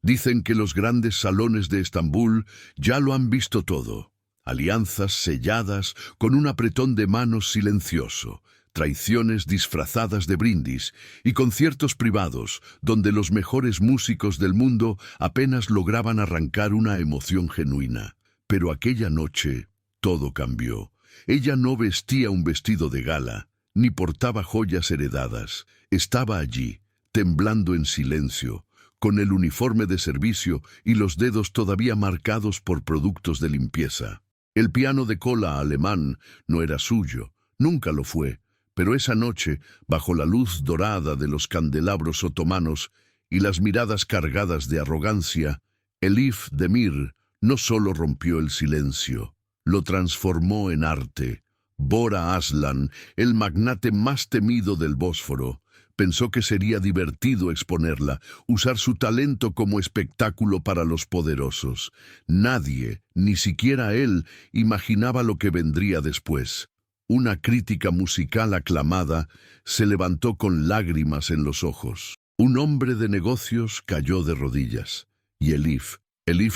Dicen que los grandes salones de Estambul ya lo han visto todo. Alianzas selladas con un apretón de manos silencioso, traiciones disfrazadas de brindis y conciertos privados donde los mejores músicos del mundo apenas lograban arrancar una emoción genuina. Pero aquella noche todo cambió. Ella no vestía un vestido de gala, ni portaba joyas heredadas. Estaba allí, temblando en silencio, con el uniforme de servicio y los dedos todavía marcados por productos de limpieza. El piano de cola alemán no era suyo, nunca lo fue, pero esa noche, bajo la luz dorada de los candelabros otomanos y las miradas cargadas de arrogancia, Elif Demir no solo rompió el silencio, lo transformó en arte. Bora Aslan, el magnate más temido del Bósforo, pensó que sería divertido exponerla, usar su talento como espectáculo para los poderosos. Nadie, ni siquiera él, imaginaba lo que vendría después. Una crítica musical aclamada se levantó con lágrimas en los ojos. Un hombre de negocios cayó de rodillas. Y Elif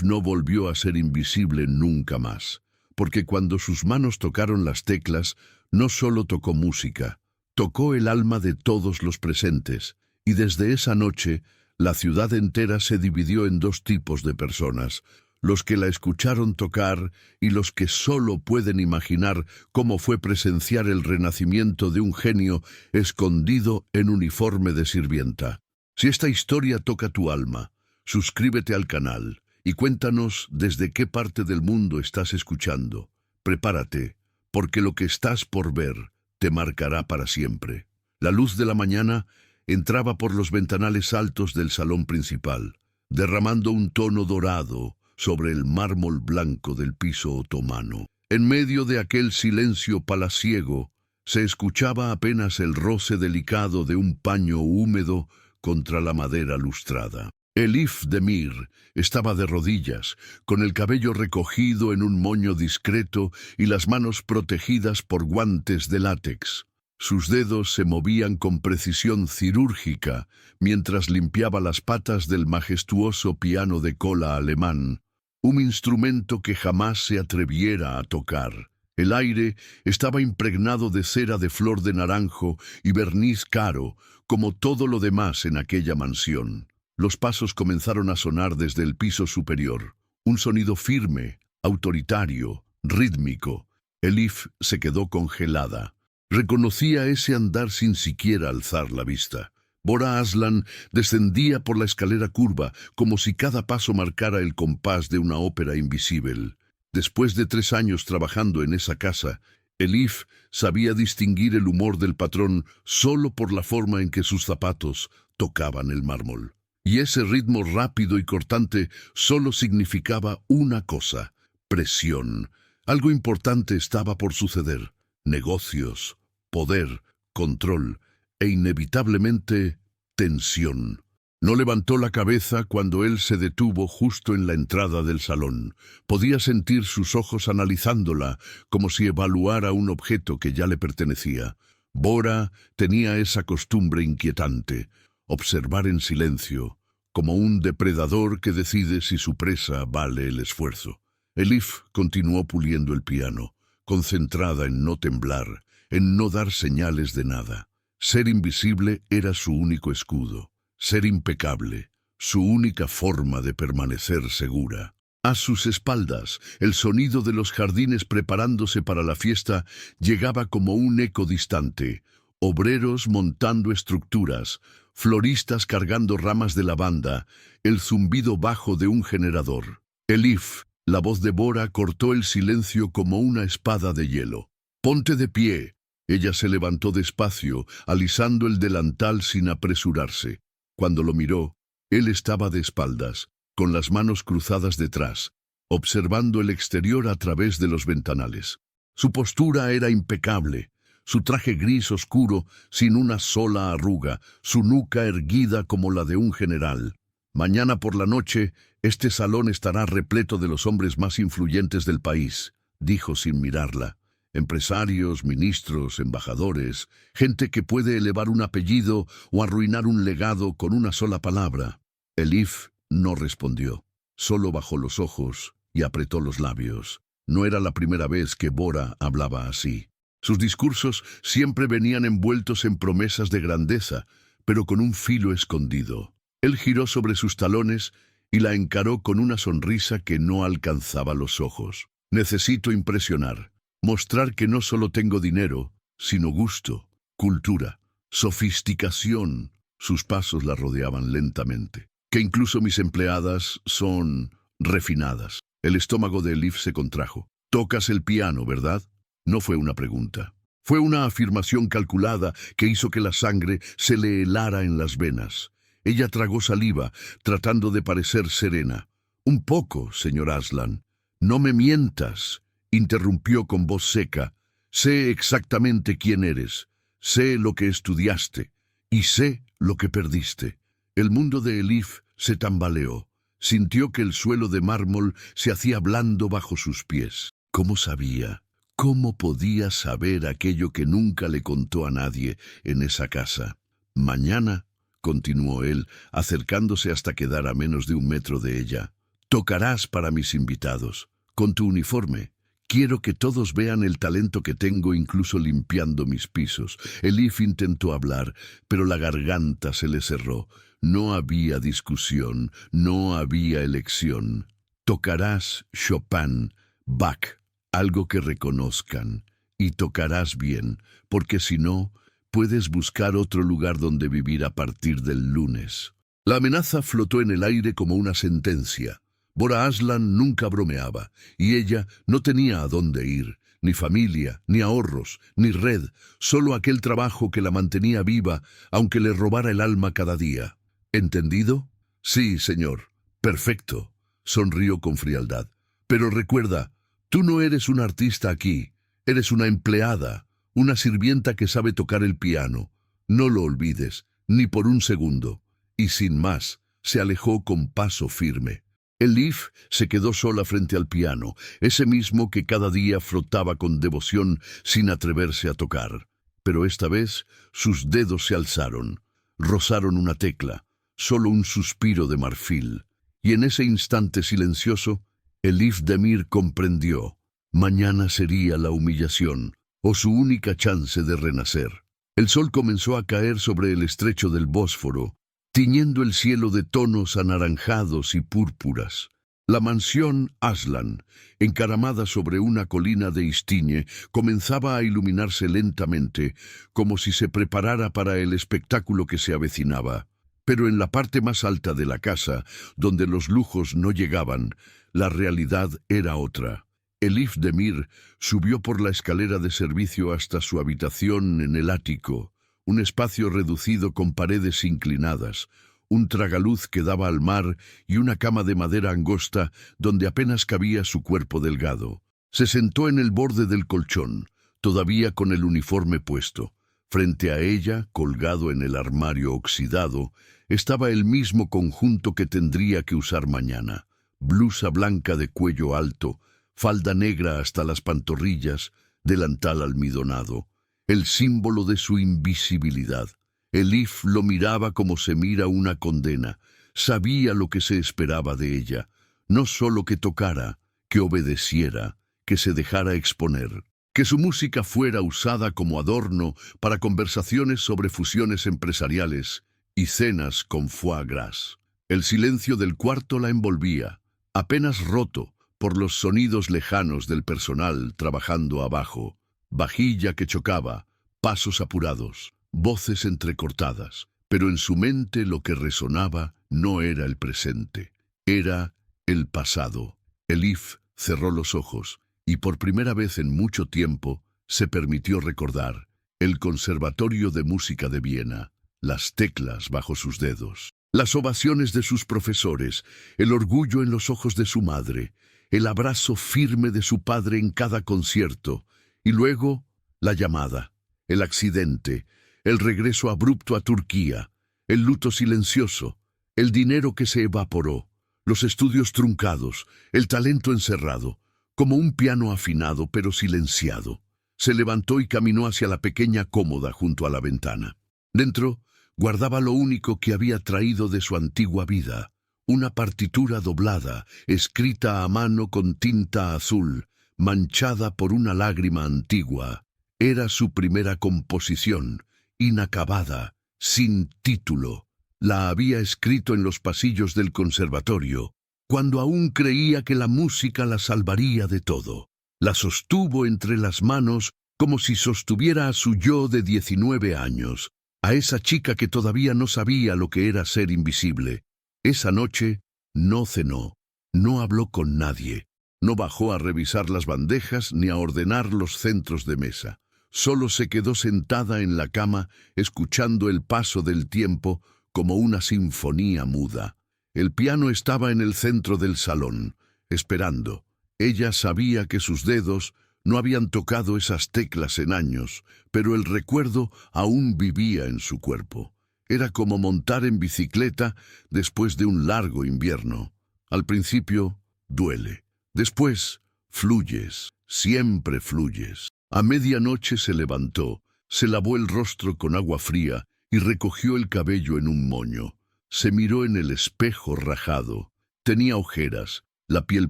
no volvió a ser invisible nunca más, porque cuando sus manos tocaron las teclas, no solo tocó música, tocó el alma de todos los presentes, y desde esa noche la ciudad entera se dividió en dos tipos de personas: los que la escucharon tocar y los que solo pueden imaginar cómo fue presenciar el renacimiento de un genio escondido en uniforme de sirvienta. Si esta historia toca tu alma, suscríbete al canal y cuéntanos desde qué parte del mundo estás escuchando. Prepárate, porque lo que estás por ver te marcará para siempre. La luz de la mañana entraba por los ventanales altos del salón principal, derramando un tono dorado sobre el mármol blanco del piso otomano. En medio de aquel silencio palaciego, se escuchaba apenas el roce delicado de un paño húmedo contra la madera lustrada. Elif Demir estaba de rodillas, con el cabello recogido en un moño discreto y las manos protegidas por guantes de látex. Sus dedos se movían con precisión cirúrgica mientras limpiaba las patas del majestuoso piano de cola alemán, un instrumento que jamás se atreviera a tocar. El aire estaba impregnado de cera de flor de naranjo y verniz caro, como todo lo demás en aquella mansión. Los pasos comenzaron a sonar desde el piso superior, un sonido firme, autoritario, rítmico. Elif se quedó congelada. Reconocía ese andar sin siquiera alzar la vista. Bora Aslan descendía por la escalera curva, como si cada paso marcara el compás de una ópera invisible. Después de 3 años trabajando en esa casa, Elif sabía distinguir el humor del patrón solo por la forma en que sus zapatos tocaban el mármol. Y ese ritmo rápido y cortante solo significaba una cosa: presión. Algo importante estaba por suceder. Negocios, poder, control e inevitablemente tensión. No levantó la cabeza cuando él se detuvo justo en la entrada del salón. Podía sentir sus ojos analizándola, como si evaluara un objeto que ya le pertenecía. Bora tenía esa costumbre inquietante: observar en silencio, como un depredador que decide si su presa vale el esfuerzo. Elif continuó puliendo el piano, concentrada en no temblar, en no dar señales de nada. Ser invisible era su único escudo, ser impecable, su única forma de permanecer segura. A sus espaldas, el sonido de los jardines preparándose para la fiesta llegaba como un eco distante: obreros montando estructuras, floristas cargando ramas de lavanda, el zumbido bajo de un generador. Elif, la voz de Bora, cortó el silencio como una espada de hielo. «Ponte de pie». Ella se levantó despacio, alisando el delantal sin apresurarse. Cuando lo miró, él estaba de espaldas, con las manos cruzadas detrás, observando el exterior a través de los ventanales. Su postura era impecable. Su traje gris oscuro, sin una sola arruga, su nuca erguida como la de un general. Mañana por la noche, este salón estará repleto de los hombres más influyentes del país, dijo sin mirarla. Empresarios, ministros, embajadores, gente que puede elevar un apellido o arruinar un legado con una sola palabra. Elif no respondió. Solo bajó los ojos y apretó los labios. No era la primera vez que Bora hablaba así. Sus discursos siempre venían envueltos en promesas de grandeza, pero con un filo escondido. Él giró sobre sus talones y la encaró con una sonrisa que no alcanzaba los ojos. Necesito impresionar, mostrar que no solo tengo dinero, sino gusto, cultura, sofisticación. Sus pasos la rodeaban lentamente. Que incluso mis empleadas son refinadas. El estómago de Elif se contrajo. «Tocas el piano, ¿verdad?» No fue una pregunta. Fue una afirmación calculada que hizo que la sangre se le helara en las venas. Ella tragó saliva, tratando de parecer serena. «Un poco, señor Aslan». «No me mientas», interrumpió con voz seca. «Sé exactamente quién eres. Sé lo que estudiaste. Y sé lo que perdiste». El mundo de Elif se tambaleó. Sintió que el suelo de mármol se hacía blando bajo sus pies. ¿Cómo sabía? ¿Cómo podía saber aquello que nunca le contó a nadie en esa casa? «Mañana», continuó él, acercándose hasta quedar a menos de 1 metro de ella, «tocarás para mis invitados, con tu uniforme. Quiero que todos vean el talento que tengo incluso limpiando mis pisos». Elif intentó hablar, pero la garganta se le cerró. No había discusión, no había elección. «Tocarás Chopin, Bach, algo que reconozcan, y tocarás bien, porque si no, puedes buscar otro lugar donde vivir a partir del lunes». La amenaza flotó en el aire como una sentencia. Bora Aslan nunca bromeaba, y ella no tenía a dónde ir, ni familia, ni ahorros, ni red, solo aquel trabajo que la mantenía viva, aunque le robara el alma cada día. ¿Entendido? «Sí, señor. Perfecto», sonrió con frialdad. «Pero recuerda, tú no eres una artista aquí, eres una empleada, una sirvienta que sabe tocar el piano. No lo olvides, ni por un segundo». Y sin más, se alejó con paso firme. Elif se quedó sola frente al piano, ese mismo que cada día frotaba con devoción sin atreverse a tocar. Pero esta vez sus dedos se alzaron, rozaron una tecla, solo un suspiro de marfil. Y en ese instante silencioso, Elif Demir comprendió. Mañana sería la humillación, o su única chance de renacer. El sol comenzó a caer sobre el estrecho del Bósforo, tiñendo el cielo de tonos anaranjados y púrpuras. La mansión Aslan, encaramada sobre una colina de Istiñe, comenzaba a iluminarse lentamente, como si se preparara para el espectáculo que se avecinaba. Pero en la parte más alta de la casa, donde los lujos no llegaban, la realidad era otra. Elif Demir subió por la escalera de servicio hasta su habitación en el ático, un espacio reducido con paredes inclinadas, un tragaluz que daba al mar y una cama de madera angosta donde apenas cabía su cuerpo delgado. Se sentó en el borde del colchón, todavía con el uniforme puesto. Frente a ella, colgado en el armario oxidado, estaba el mismo conjunto que tendría que usar mañana. Blusa blanca de cuello alto, falda negra hasta las pantorrillas, delantal almidonado, el símbolo de su invisibilidad. Elif lo miraba como se mira una condena. Sabía lo que se esperaba de ella, no solo que tocara, que obedeciera, que se dejara exponer, que su música fuera usada como adorno para conversaciones sobre fusiones empresariales y cenas con foie gras. El silencio del cuarto la envolvía, apenas roto por los sonidos lejanos del personal trabajando abajo, vajilla que chocaba, pasos apurados, voces entrecortadas. Pero en su mente lo que resonaba no era el presente, era el pasado. Elif cerró los ojos y por primera vez en mucho tiempo se permitió recordar el Conservatorio de Música de Viena, las teclas bajo sus dedos, las ovaciones de sus profesores, el orgullo en los ojos de su madre, el abrazo firme de su padre en cada concierto, y luego la llamada, el accidente, el regreso abrupto a Turquía, el luto silencioso, el dinero que se evaporó, los estudios truncados, el talento encerrado, como un piano afinado pero silenciado. Se levantó y caminó hacia la pequeña cómoda junto a la ventana. Dentro guardaba lo único que había traído de su antigua vida, Una partitura doblada, escrita a mano con tinta azul, manchada por una lágrima antigua. Era su primera composición, inacabada, sin título. La había escrito en los pasillos del conservatorio, cuando aún creía que la música la salvaría de todo. La sostuvo entre las manos como si sostuviera a su yo de 19 años, a esa chica que todavía no sabía lo que era ser invisible. Esa noche no cenó, no habló con nadie, no bajó a revisar las bandejas ni a ordenar los centros de mesa. Solo se quedó sentada en la cama, escuchando el paso del tiempo como una sinfonía muda. El piano estaba en el centro del salón, esperando. Ella sabía que sus dedos no habían tocado esas teclas en años, pero el recuerdo aún vivía en su cuerpo. Era como montar en bicicleta después de un largo invierno. Al principio, duele. Después, fluyes, siempre fluyes. A medianoche se levantó, se lavó el rostro con agua fría y recogió el cabello en un moño. Se miró en el espejo rajado. Tenía ojeras, la piel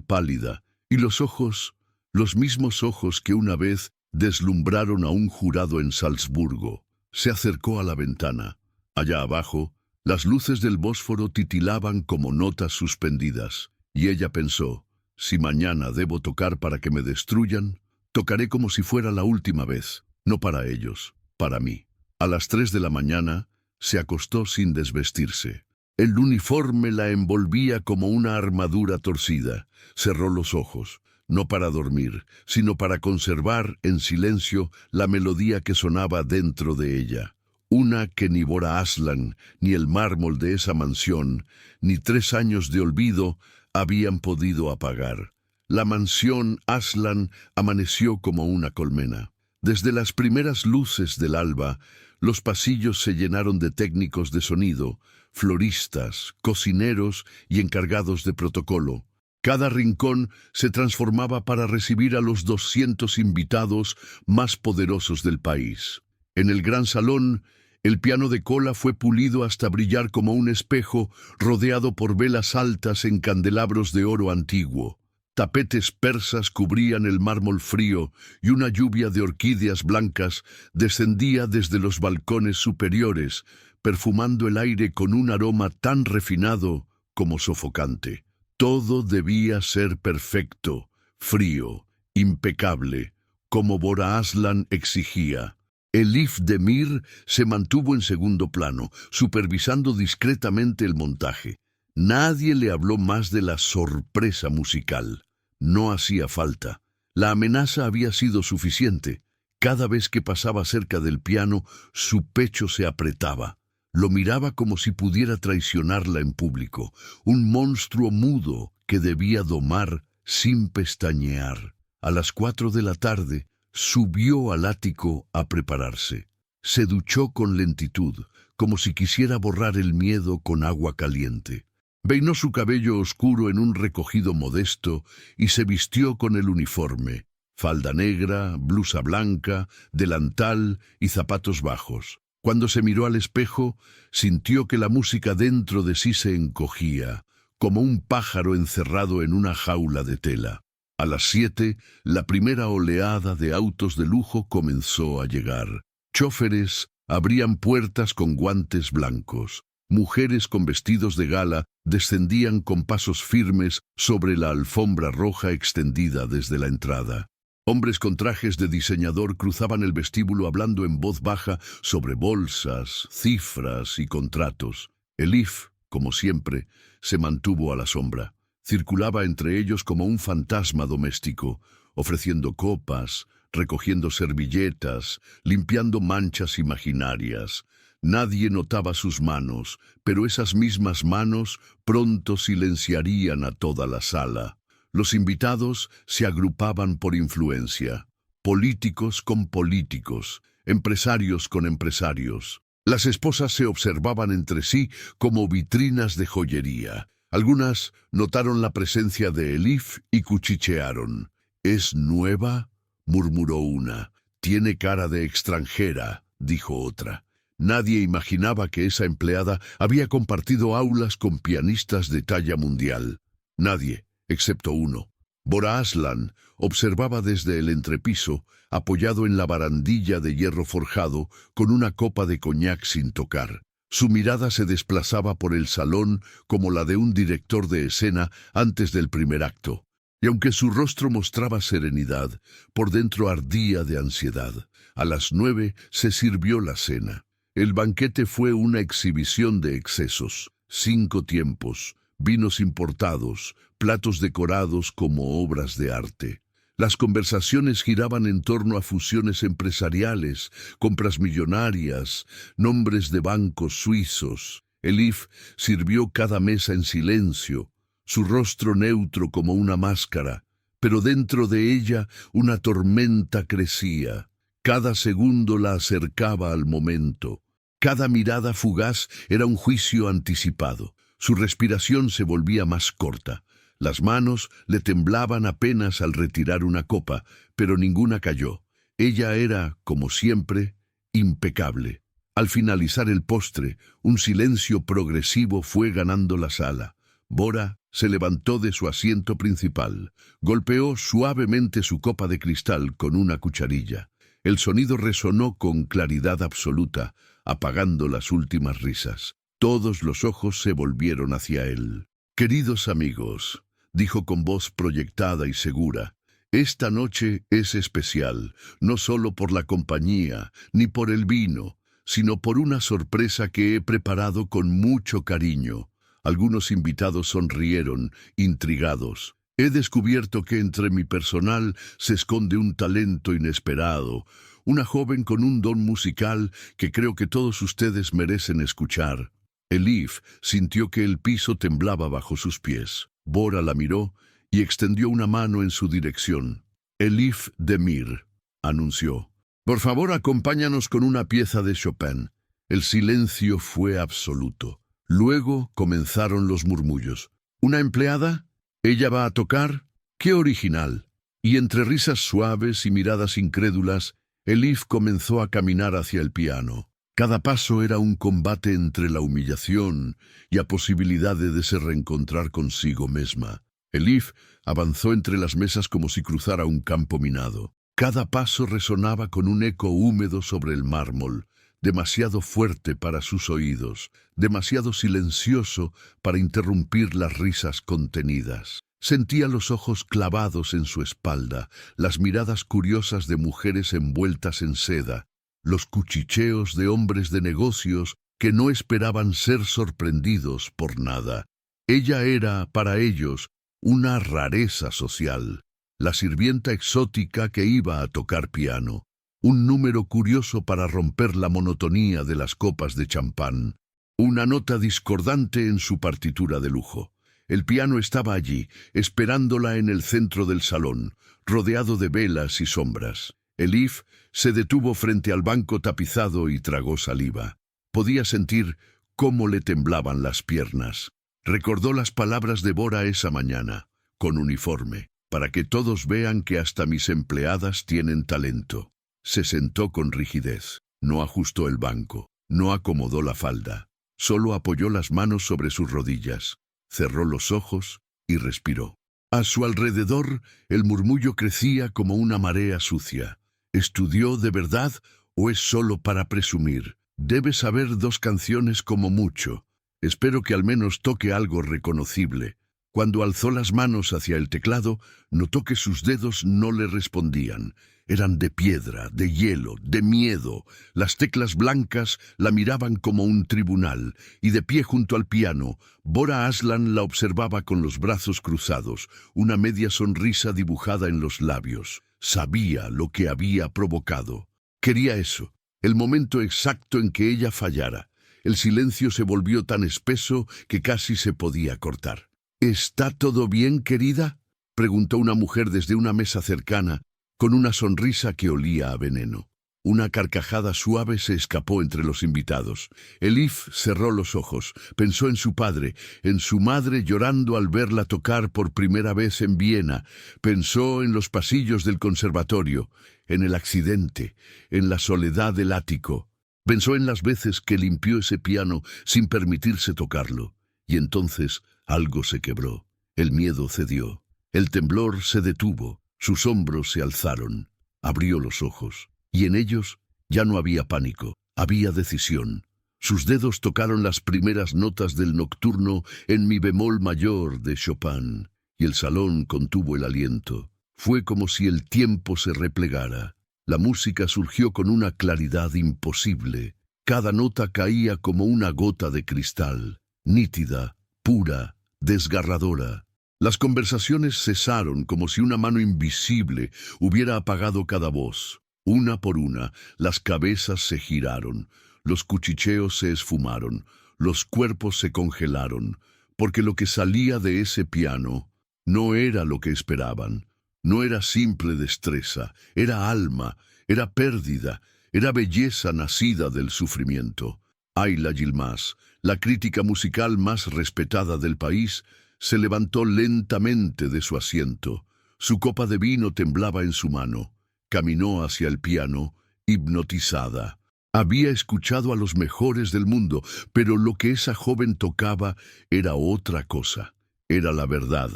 pálida y los ojos, los mismos ojos que una vez deslumbraron a un jurado en Salzburgo. Se acercó a la ventana. Allá abajo, las luces del Bósforo titilaban como notas suspendidas, y ella pensó, si mañana debo tocar para que me destruyan, tocaré como si fuera la última vez, no para ellos, para mí. A las 3 de la mañana, se acostó sin desvestirse. El uniforme la envolvía como una armadura torcida. Cerró los ojos, no para dormir, sino para conservar en silencio la melodía que sonaba dentro de ella. Una que ni Bora Aslan, ni el mármol de esa mansión, ni 3 años de olvido habían podido apagar. La mansión Aslan amaneció como una colmena. Desde las primeras luces del alba, los pasillos se llenaron de técnicos de sonido, floristas, cocineros y encargados de protocolo. Cada rincón se transformaba para recibir a los 200 invitados más poderosos del país. En el gran salón, el piano de cola fue pulido hasta brillar como un espejo rodeado por velas altas en candelabros de oro antiguo. Tapetes persas cubrían el mármol frío y una lluvia de orquídeas blancas descendía desde los balcones superiores, perfumando el aire con un aroma tan refinado como sofocante. Todo debía ser perfecto, frío, impecable, como Bora Aslan exigía. Elif Demir se mantuvo en segundo plano, supervisando discretamente el montaje. Nadie le habló más de la sorpresa musical. No hacía falta. La amenaza había sido suficiente. Cada vez que pasaba cerca del piano, su pecho se apretaba. Lo miraba como si pudiera traicionarla en público, un monstruo mudo que debía domar sin pestañear. A las 4 de la tarde, subió al ático a prepararse. Se duchó con lentitud, como si quisiera borrar el miedo con agua caliente. Peinó su cabello oscuro en un recogido modesto y se vistió con el uniforme, falda negra, blusa blanca, delantal y zapatos bajos. Cuando se miró al espejo, sintió que la música dentro de sí se encogía, como un pájaro encerrado en una jaula de tela. A las 7, la primera oleada de autos de lujo comenzó a llegar. Chóferes abrían puertas con guantes blancos. Mujeres con vestidos de gala descendían con pasos firmes sobre la alfombra roja extendida desde la entrada. Hombres con trajes de diseñador cruzaban el vestíbulo hablando en voz baja sobre bolsas, cifras y contratos. Elif, como siempre, se mantuvo a la sombra. Circulaba entre ellos como un fantasma doméstico, ofreciendo copas, recogiendo servilletas, limpiando manchas imaginarias. Nadie notaba sus manos, pero esas mismas manos pronto silenciarían a toda la sala. Los invitados se agrupaban por influencia, políticos con políticos, empresarios con empresarios. Las esposas se observaban entre sí como vitrinas de joyería. Algunas notaron la presencia de Elif y cuchichearon. «¿Es nueva?», murmuró una. «Tiene cara de extranjera», dijo otra. Nadie imaginaba que esa empleada había compartido aulas con pianistas de talla mundial. Nadie, excepto uno. Bora Aslan observaba desde el entrepiso, apoyado en la barandilla de hierro forjado, con una copa de coñac sin tocar. Su mirada se desplazaba por el salón como la de un director de escena antes del primer acto. Y aunque su rostro mostraba serenidad, por dentro ardía de ansiedad. A las 9 se sirvió la cena. El banquete fue una exhibición de excesos. 5 tiempos, vinos importados, platos decorados como obras de arte. Las conversaciones giraban en torno a fusiones empresariales, compras millonarias, nombres de bancos suizos. Elif sirvió cada mesa en silencio, su rostro neutro como una máscara, pero dentro de ella una tormenta crecía. Cada segundo la acercaba al momento. Cada mirada fugaz era un juicio anticipado. Su respiración se volvía más corta. Las manos le temblaban apenas al retirar una copa, pero ninguna cayó. Ella era, como siempre, impecable. Al finalizar el postre, un silencio progresivo fue ganando la sala. Bora se levantó de su asiento principal. Golpeó suavemente su copa de cristal con una cucharilla. El sonido resonó con claridad absoluta, apagando las últimas risas. Todos los ojos se volvieron hacia él. «Queridos amigos», dijo con voz proyectada y segura, «esta noche es especial, no solo por la compañía, ni por el vino, sino por una sorpresa que he preparado con mucho cariño». Algunos invitados sonrieron, intrigados. «He descubierto que entre mi personal se esconde un talento inesperado, una joven con un don musical que creo que todos ustedes merecen escuchar». Elif sintió que el piso temblaba bajo sus pies. Bora la miró y extendió una mano en su dirección. «Elif Demir», anunció. «Por favor, acompáñanos con una pieza de Chopin». El silencio fue absoluto. Luego comenzaron los murmullos. «¿Una empleada? ¿Ella va a tocar? ¡Qué original!». Y entre risas suaves y miradas incrédulas, Elif comenzó a caminar hacia el piano. Cada paso era un combate entre la humillación y la posibilidad de se reencontrar consigo misma. Elif avanzó entre las mesas como si cruzara un campo minado. Cada paso resonaba con un eco húmedo sobre el mármol, demasiado fuerte para sus oídos, demasiado silencioso para interrumpir las risas contenidas. Sentía los ojos clavados en su espalda, las miradas curiosas de mujeres envueltas en seda, los cuchicheos de hombres de negocios que no esperaban ser sorprendidos por nada. Ella era, para ellos, una rareza social, la sirvienta exótica que iba a tocar piano, un número curioso para romper la monotonía de las copas de champán, una nota discordante en su partitura de lujo. El piano estaba allí, esperándola en el centro del salón, rodeado de velas y sombras. Elif se detuvo frente al banco tapizado y tragó saliva. Podía sentir cómo le temblaban las piernas. Recordó las palabras de Bora esa mañana, con uniforme, para que todos vean que hasta mis empleadas tienen talento. Se sentó con rigidez, no ajustó el banco, no acomodó la falda, solo apoyó las manos sobre sus rodillas, cerró los ojos y respiró. A su alrededor el murmullo crecía como una marea sucia. ¿Estudió de verdad o es solo para presumir? Debe saber 2 canciones como mucho. Espero que al menos toque algo reconocible. Cuando alzó las manos hacia el teclado, notó que sus dedos no le respondían. Eran de piedra, de hielo, de miedo. Las teclas blancas la miraban como un tribunal, y de pie junto al piano, Bora Aslan la observaba con los brazos cruzados, una media sonrisa dibujada en los labios. Sabía lo que había provocado. Quería eso, el momento exacto en que ella fallara. El silencio se volvió tan espeso que casi se podía cortar. «¿Está todo bien, querida?», preguntó una mujer desde una mesa cercana, con una sonrisa que olía a veneno. Una carcajada suave se escapó entre los invitados. Elif cerró los ojos, pensó en su padre, en su madre llorando al verla tocar por primera vez en Viena, pensó en los pasillos del conservatorio, en el accidente, en la soledad del ático. Pensó en las veces que limpió ese piano sin permitirse tocarlo, y entonces algo se quebró. El miedo cedió. El temblor se detuvo. Sus hombros se alzaron. Abrió los ojos, y en ellos ya no había pánico, había decisión. Sus dedos tocaron las primeras notas del nocturno en mi bemol mayor de Chopin, y el salón contuvo el aliento. Fue como si el tiempo se replegara. La música surgió con una claridad imposible. Cada nota caía como una gota de cristal, nítida, pura, desgarradora. Las conversaciones cesaron como si una mano invisible hubiera apagado cada voz. Una por una, las cabezas se giraron, los cuchicheos se esfumaron, los cuerpos se congelaron, porque lo que salía de ese piano no era lo que esperaban. No era simple destreza, era alma, era pérdida, era belleza nacida del sufrimiento. Ayla Yilmaz, la crítica musical más respetada del país, se levantó lentamente de su asiento. Su copa de vino temblaba en su mano. Caminó hacia el piano, hipnotizada. Había escuchado a los mejores del mundo, pero lo que esa joven tocaba era otra cosa. Era la verdad.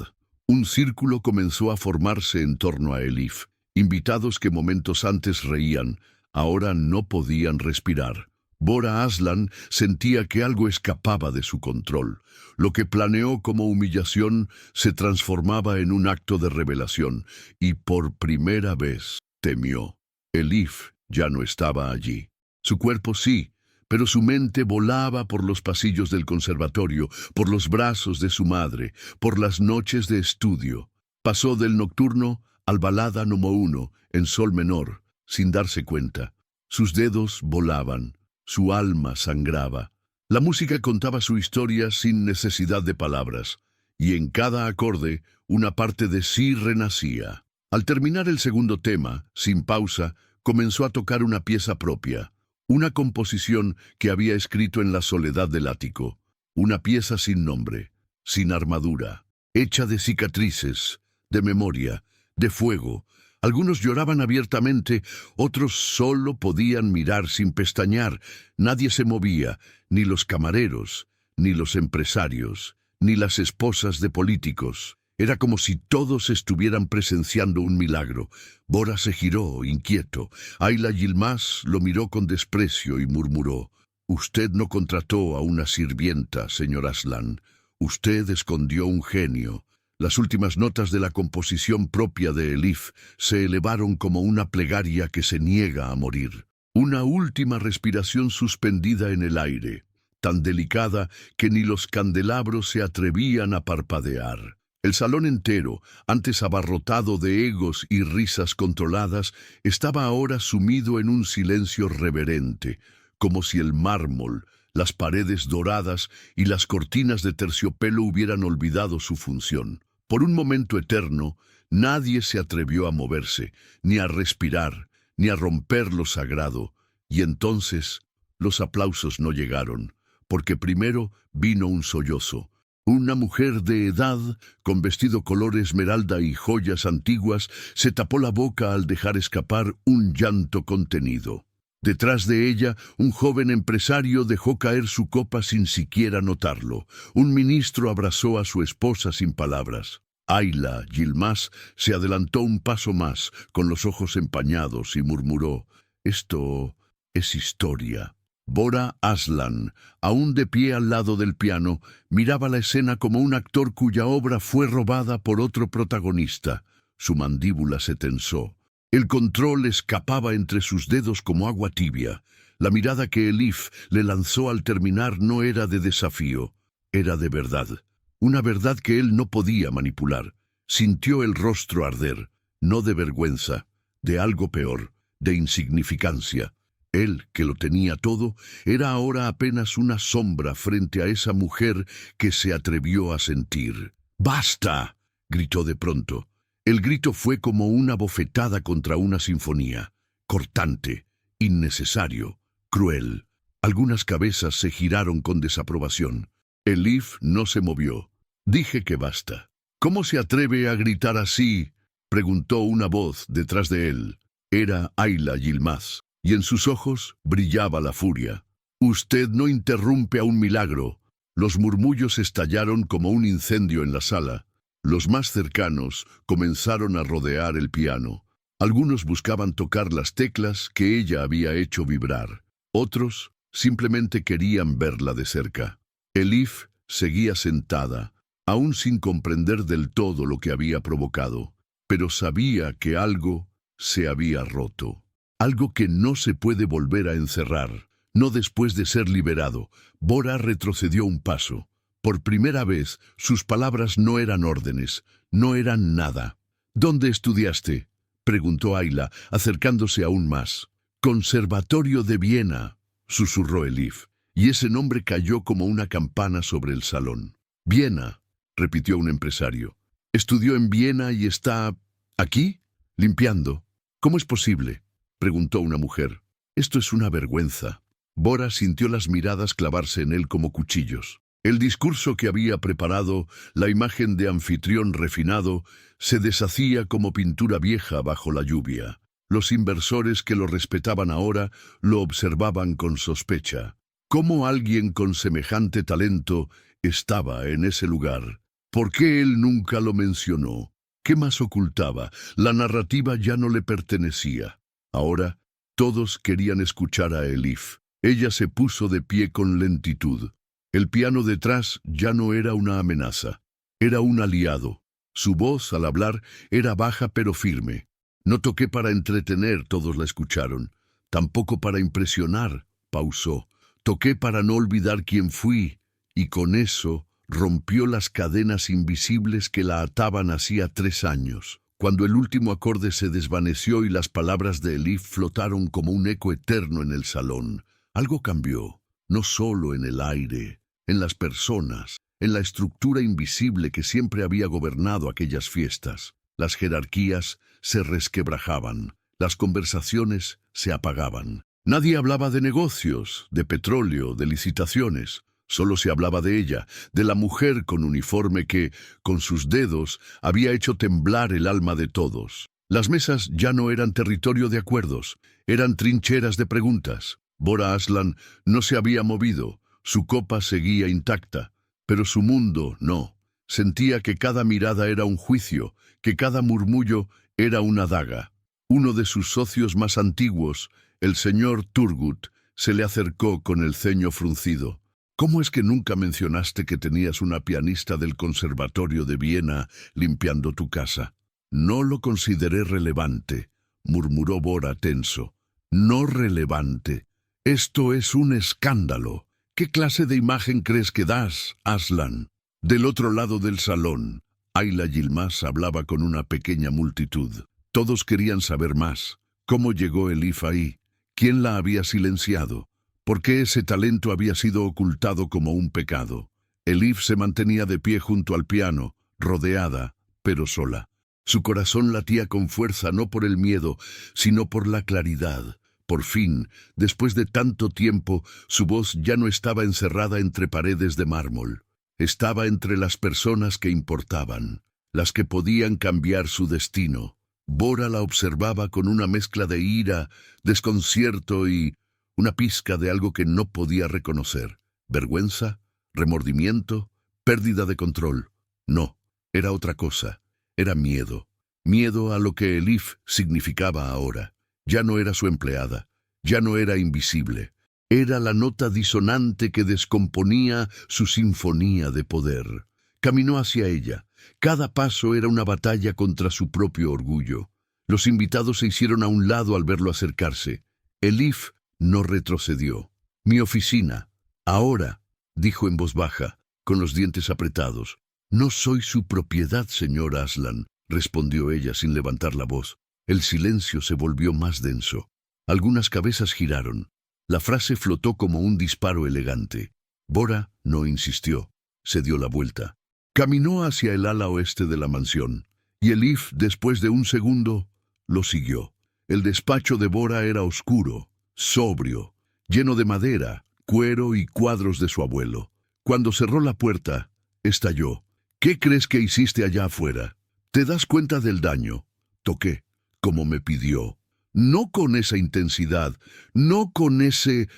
Un círculo comenzó a formarse en torno a Elif. Invitados que momentos antes reían, ahora no podían respirar. Bora Aslan sentía que algo escapaba de su control. Lo que planeó como humillación se transformaba en un acto de revelación, y por primera vez temió. Elif ya no estaba allí. Su cuerpo sí, pero su mente volaba por los pasillos del conservatorio, por los brazos de su madre, por las noches de estudio. Pasó del nocturno al balada número 1, en sol menor, sin darse cuenta. Sus dedos volaban, su alma sangraba. La música contaba su historia sin necesidad de palabras, y en cada acorde una parte de sí renacía. Al terminar el segundo tema, sin pausa, comenzó a tocar una pieza propia. Una composición que había escrito en la soledad del ático, una pieza sin nombre, sin armadura, hecha de cicatrices, de memoria, de fuego. Algunos lloraban abiertamente, otros solo podían mirar sin pestañear. Nadie se movía, ni los camareros, ni los empresarios, ni las esposas de políticos. Era como si todos estuvieran presenciando un milagro. Bora se giró, inquieto. Ayla Yilmaz lo miró con desprecio y murmuró: «Usted no contrató a una sirvienta, señor Aslan. Usted escondió un genio». Las últimas notas de la composición propia de Elif se elevaron como una plegaria que se niega a morir. Una última respiración suspendida en el aire, tan delicada que ni los candelabros se atrevían a parpadear. El salón entero, antes abarrotado de egos y risas controladas, estaba ahora sumido en un silencio reverente, como si el mármol, las paredes doradas y las cortinas de terciopelo hubieran olvidado su función. Por un momento eterno, nadie se atrevió a moverse, ni a respirar, ni a romper lo sagrado, y entonces los aplausos no llegaron, porque primero vino un sollozo. Una mujer de edad, con vestido color esmeralda y joyas antiguas, se tapó la boca al dejar escapar un llanto contenido. Detrás de ella, un joven empresario dejó caer su copa sin siquiera notarlo. Un ministro abrazó a su esposa sin palabras. Ayla Yilmaz se adelantó un paso más, con los ojos empañados, y murmuró: «Esto es historia». Bora Aslan, aún de pie al lado del piano, miraba la escena como un actor cuya obra fue robada por otro protagonista. Su mandíbula se tensó. El control escapaba entre sus dedos como agua tibia. La mirada que Elif le lanzó al terminar no era de desafío, era de verdad. Una verdad que él no podía manipular. Sintió el rostro arder, no de vergüenza, de algo peor, de insignificancia. Él, que lo tenía todo, era ahora apenas una sombra frente a esa mujer que se atrevió a sentir. «¡Basta!», gritó de pronto. El grito fue como una bofetada contra una sinfonía. Cortante, innecesario, cruel. Algunas cabezas se giraron con desaprobación. Elif no se movió. «Dije que basta». «¿Cómo se atreve a gritar así?», preguntó una voz detrás de él. Era Ayla Yilmaz. y en sus ojos brillaba la furia. «Usted no interrumpe a un milagro». Los murmullos estallaron como un incendio en la sala. Los más cercanos comenzaron a rodear el piano. Algunos buscaban tocar las teclas que ella había hecho vibrar. Otros simplemente querían verla de cerca. Elif seguía sentada, aún sin comprender del todo lo que había provocado, pero sabía que algo se había roto. Algo que no se puede volver a encerrar. No después de ser liberado. Bora retrocedió un paso. Por primera vez, sus palabras no eran órdenes, no eran nada. «¿Dónde estudiaste?», preguntó Ayla, acercándose aún más. «Conservatorio de Viena», susurró Elif, y ese nombre cayó como una campana sobre el salón. «Viena», repitió un empresario. «Estudió en Viena y está... ¿aquí? Limpiando». «¿Cómo es posible?», preguntó una mujer. «Esto es una vergüenza». Bora sintió las miradas clavarse en él como cuchillos. El discurso que había preparado, la imagen de anfitrión refinado, se deshacía como pintura vieja bajo la lluvia. Los inversores que lo respetaban ahora lo observaban con sospecha. ¿Cómo alguien con semejante talento estaba en ese lugar? ¿Por qué él nunca lo mencionó? ¿Qué más ocultaba? La narrativa ya no le pertenecía. Ahora, todos querían escuchar a Elif. Ella se puso de pie con lentitud. El piano detrás ya no era una amenaza, era un aliado. Su voz, al hablar, era baja pero firme. «No toqué para entretener», todos la escucharon. «Tampoco para impresionar», pausó. «Toqué para no olvidar quién fui», y con eso rompió las cadenas invisibles que la ataban hacía 3 años. Cuando el último acorde se desvaneció y las palabras de Elif flotaron como un eco eterno en el salón, algo cambió, no solo en el aire, en las personas, en la estructura invisible que siempre había gobernado aquellas fiestas. Las jerarquías se resquebrajaban, las conversaciones se apagaban. Nadie hablaba de negocios, de petróleo, de licitaciones. Solo se hablaba de ella, de la mujer con uniforme que, con sus dedos, había hecho temblar el alma de todos. Las mesas ya no eran territorio de acuerdos, eran trincheras de preguntas. Bora Aslan no se había movido, su copa seguía intacta, pero su mundo no. Sentía que cada mirada era un juicio, que cada murmullo era una daga. Uno de sus socios más antiguos, el señor Turgut, se le acercó con el ceño fruncido. «¿Cómo es que nunca mencionaste que tenías una pianista del Conservatorio de Viena limpiando tu casa?» «No lo consideré relevante», murmuró Bora tenso. «No relevante. Esto es un escándalo. ¿Qué clase de imagen crees que das, Aslan?» Del otro lado del salón, Ayla Yilmaz hablaba con una pequeña multitud. Todos querían saber más. ¿Cómo llegó Elif ahí? ¿Quién la había silenciado? ¿Por qué ese talento había sido ocultado como un pecado? Elif se mantenía de pie junto al piano, rodeada, pero sola. Su corazón latía con fuerza no por el miedo, sino por la claridad. Por fin, después de tanto tiempo, su voz ya no estaba encerrada entre paredes de mármol. Estaba entre las personas que importaban, las que podían cambiar su destino. Bora la observaba con una mezcla de ira, desconcierto y una pizca de algo que no podía reconocer. ¿Vergüenza? ¿Remordimiento? ¿Pérdida de control? No, era otra cosa. Era miedo. Miedo a lo que Elif significaba ahora. Ya no era su empleada, ya no era invisible. Era la nota disonante que descomponía su sinfonía de poder. Caminó hacia ella. Cada paso era una batalla contra su propio orgullo. Los invitados se hicieron a un lado al verlo acercarse. Elif no retrocedió. «Mi oficina. Ahora», dijo en voz baja, con los dientes apretados. «No soy su propiedad, señor Aslan», respondió ella sin levantar la voz. El silencio se volvió más denso. Algunas cabezas giraron. La frase flotó como un disparo elegante. Bora no insistió. Se dio la vuelta. Caminó hacia el ala oeste de la mansión, y Elif, después de un segundo, lo siguió. El despacho de Bora era oscuro, sobrio, lleno de madera, cuero y cuadros de su abuelo. Cuando cerró la puerta, estalló. «¿Qué crees que hiciste allá afuera? ¿Te das cuenta del daño?» «Toqué, como me pidió». No con esa intensidad, no con ese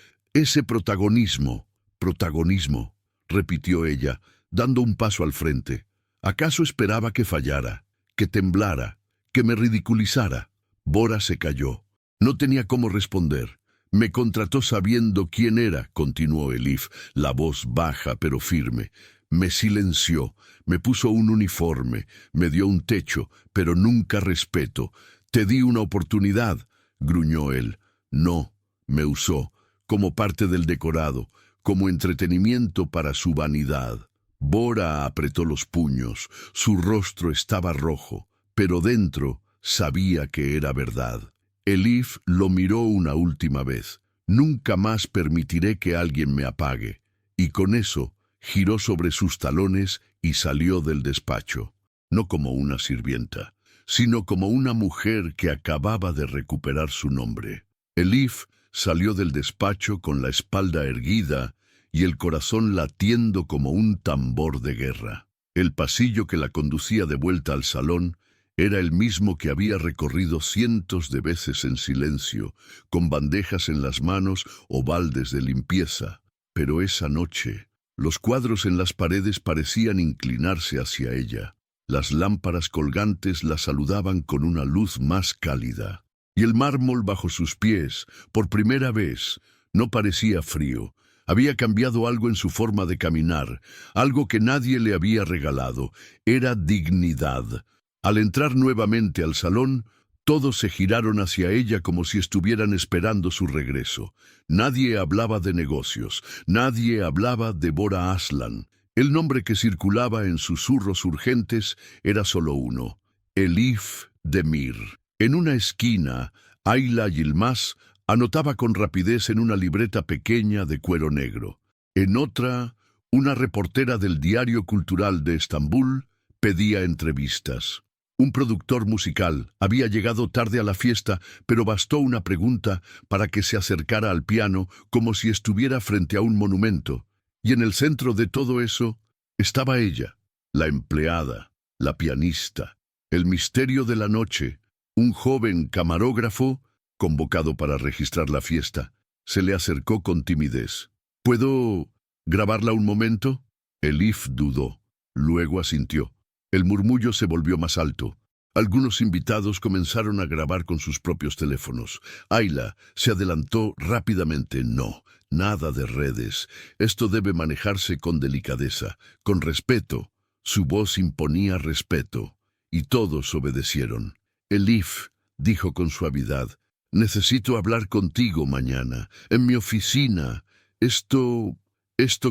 protagonismo. Protagonismo, repitió ella, dando un paso al frente. ¿Acaso esperaba que fallara, que temblara, que me ridiculizara? Bora se calló. No tenía cómo responder. Me contrató sabiendo quién era, continuó Elif, la voz baja pero firme. Me silenció, me puso un uniforme, me dio un techo, pero nunca respeto. Te di una oportunidad, gruñó él. No, me usó, como parte del decorado, como entretenimiento para su vanidad. Bora apretó los puños, su rostro estaba rojo, pero dentro sabía que era verdad. Elif lo miró una última vez. Nunca más permitiré que alguien me apague. Y con eso giró sobre sus talones y salió del despacho, no como una sirvienta, sino como una mujer que acababa de recuperar su nombre. Elif salió del despacho con la espalda erguida y el corazón latiendo como un tambor de guerra. El pasillo que la conducía de vuelta al salón era el mismo que había recorrido cientos de veces en silencio, con bandejas en las manos o baldes de limpieza. Pero esa noche, los cuadros en las paredes parecían inclinarse hacia ella. Las lámparas colgantes la saludaban con una luz más cálida. Y el mármol bajo sus pies, por primera vez, no parecía frío. Había cambiado algo en su forma de caminar, algo que nadie le había regalado. Era dignidad. Al entrar nuevamente al salón, todos se giraron hacia ella como si estuvieran esperando su regreso. Nadie hablaba de negocios, nadie hablaba de Bora Aslan. El nombre que circulaba en susurros urgentes era solo uno: Elif Demir. En una esquina, Ayla Yilmaz anotaba con rapidez en una libreta pequeña de cuero negro. En otra, una reportera del Diario Cultural de Estambul pedía entrevistas. Un productor musical había llegado tarde a la fiesta, pero bastó una pregunta para que se acercara al piano como si estuviera frente a un monumento. Y en el centro de todo eso estaba ella, la empleada, la pianista, el misterio de la noche, un joven camarógrafo convocado para registrar la fiesta. Se le acercó con timidez. ¿Puedo grabarla un momento? Elif dudó, luego asintió. El murmullo se volvió más alto. Algunos invitados comenzaron a grabar con sus propios teléfonos. Ayla se adelantó rápidamente. No, nada de redes. Esto debe manejarse con delicadeza, con respeto. Su voz imponía respeto, y todos obedecieron. Elif dijo con suavidad: necesito hablar contigo mañana, en mi oficina. Esto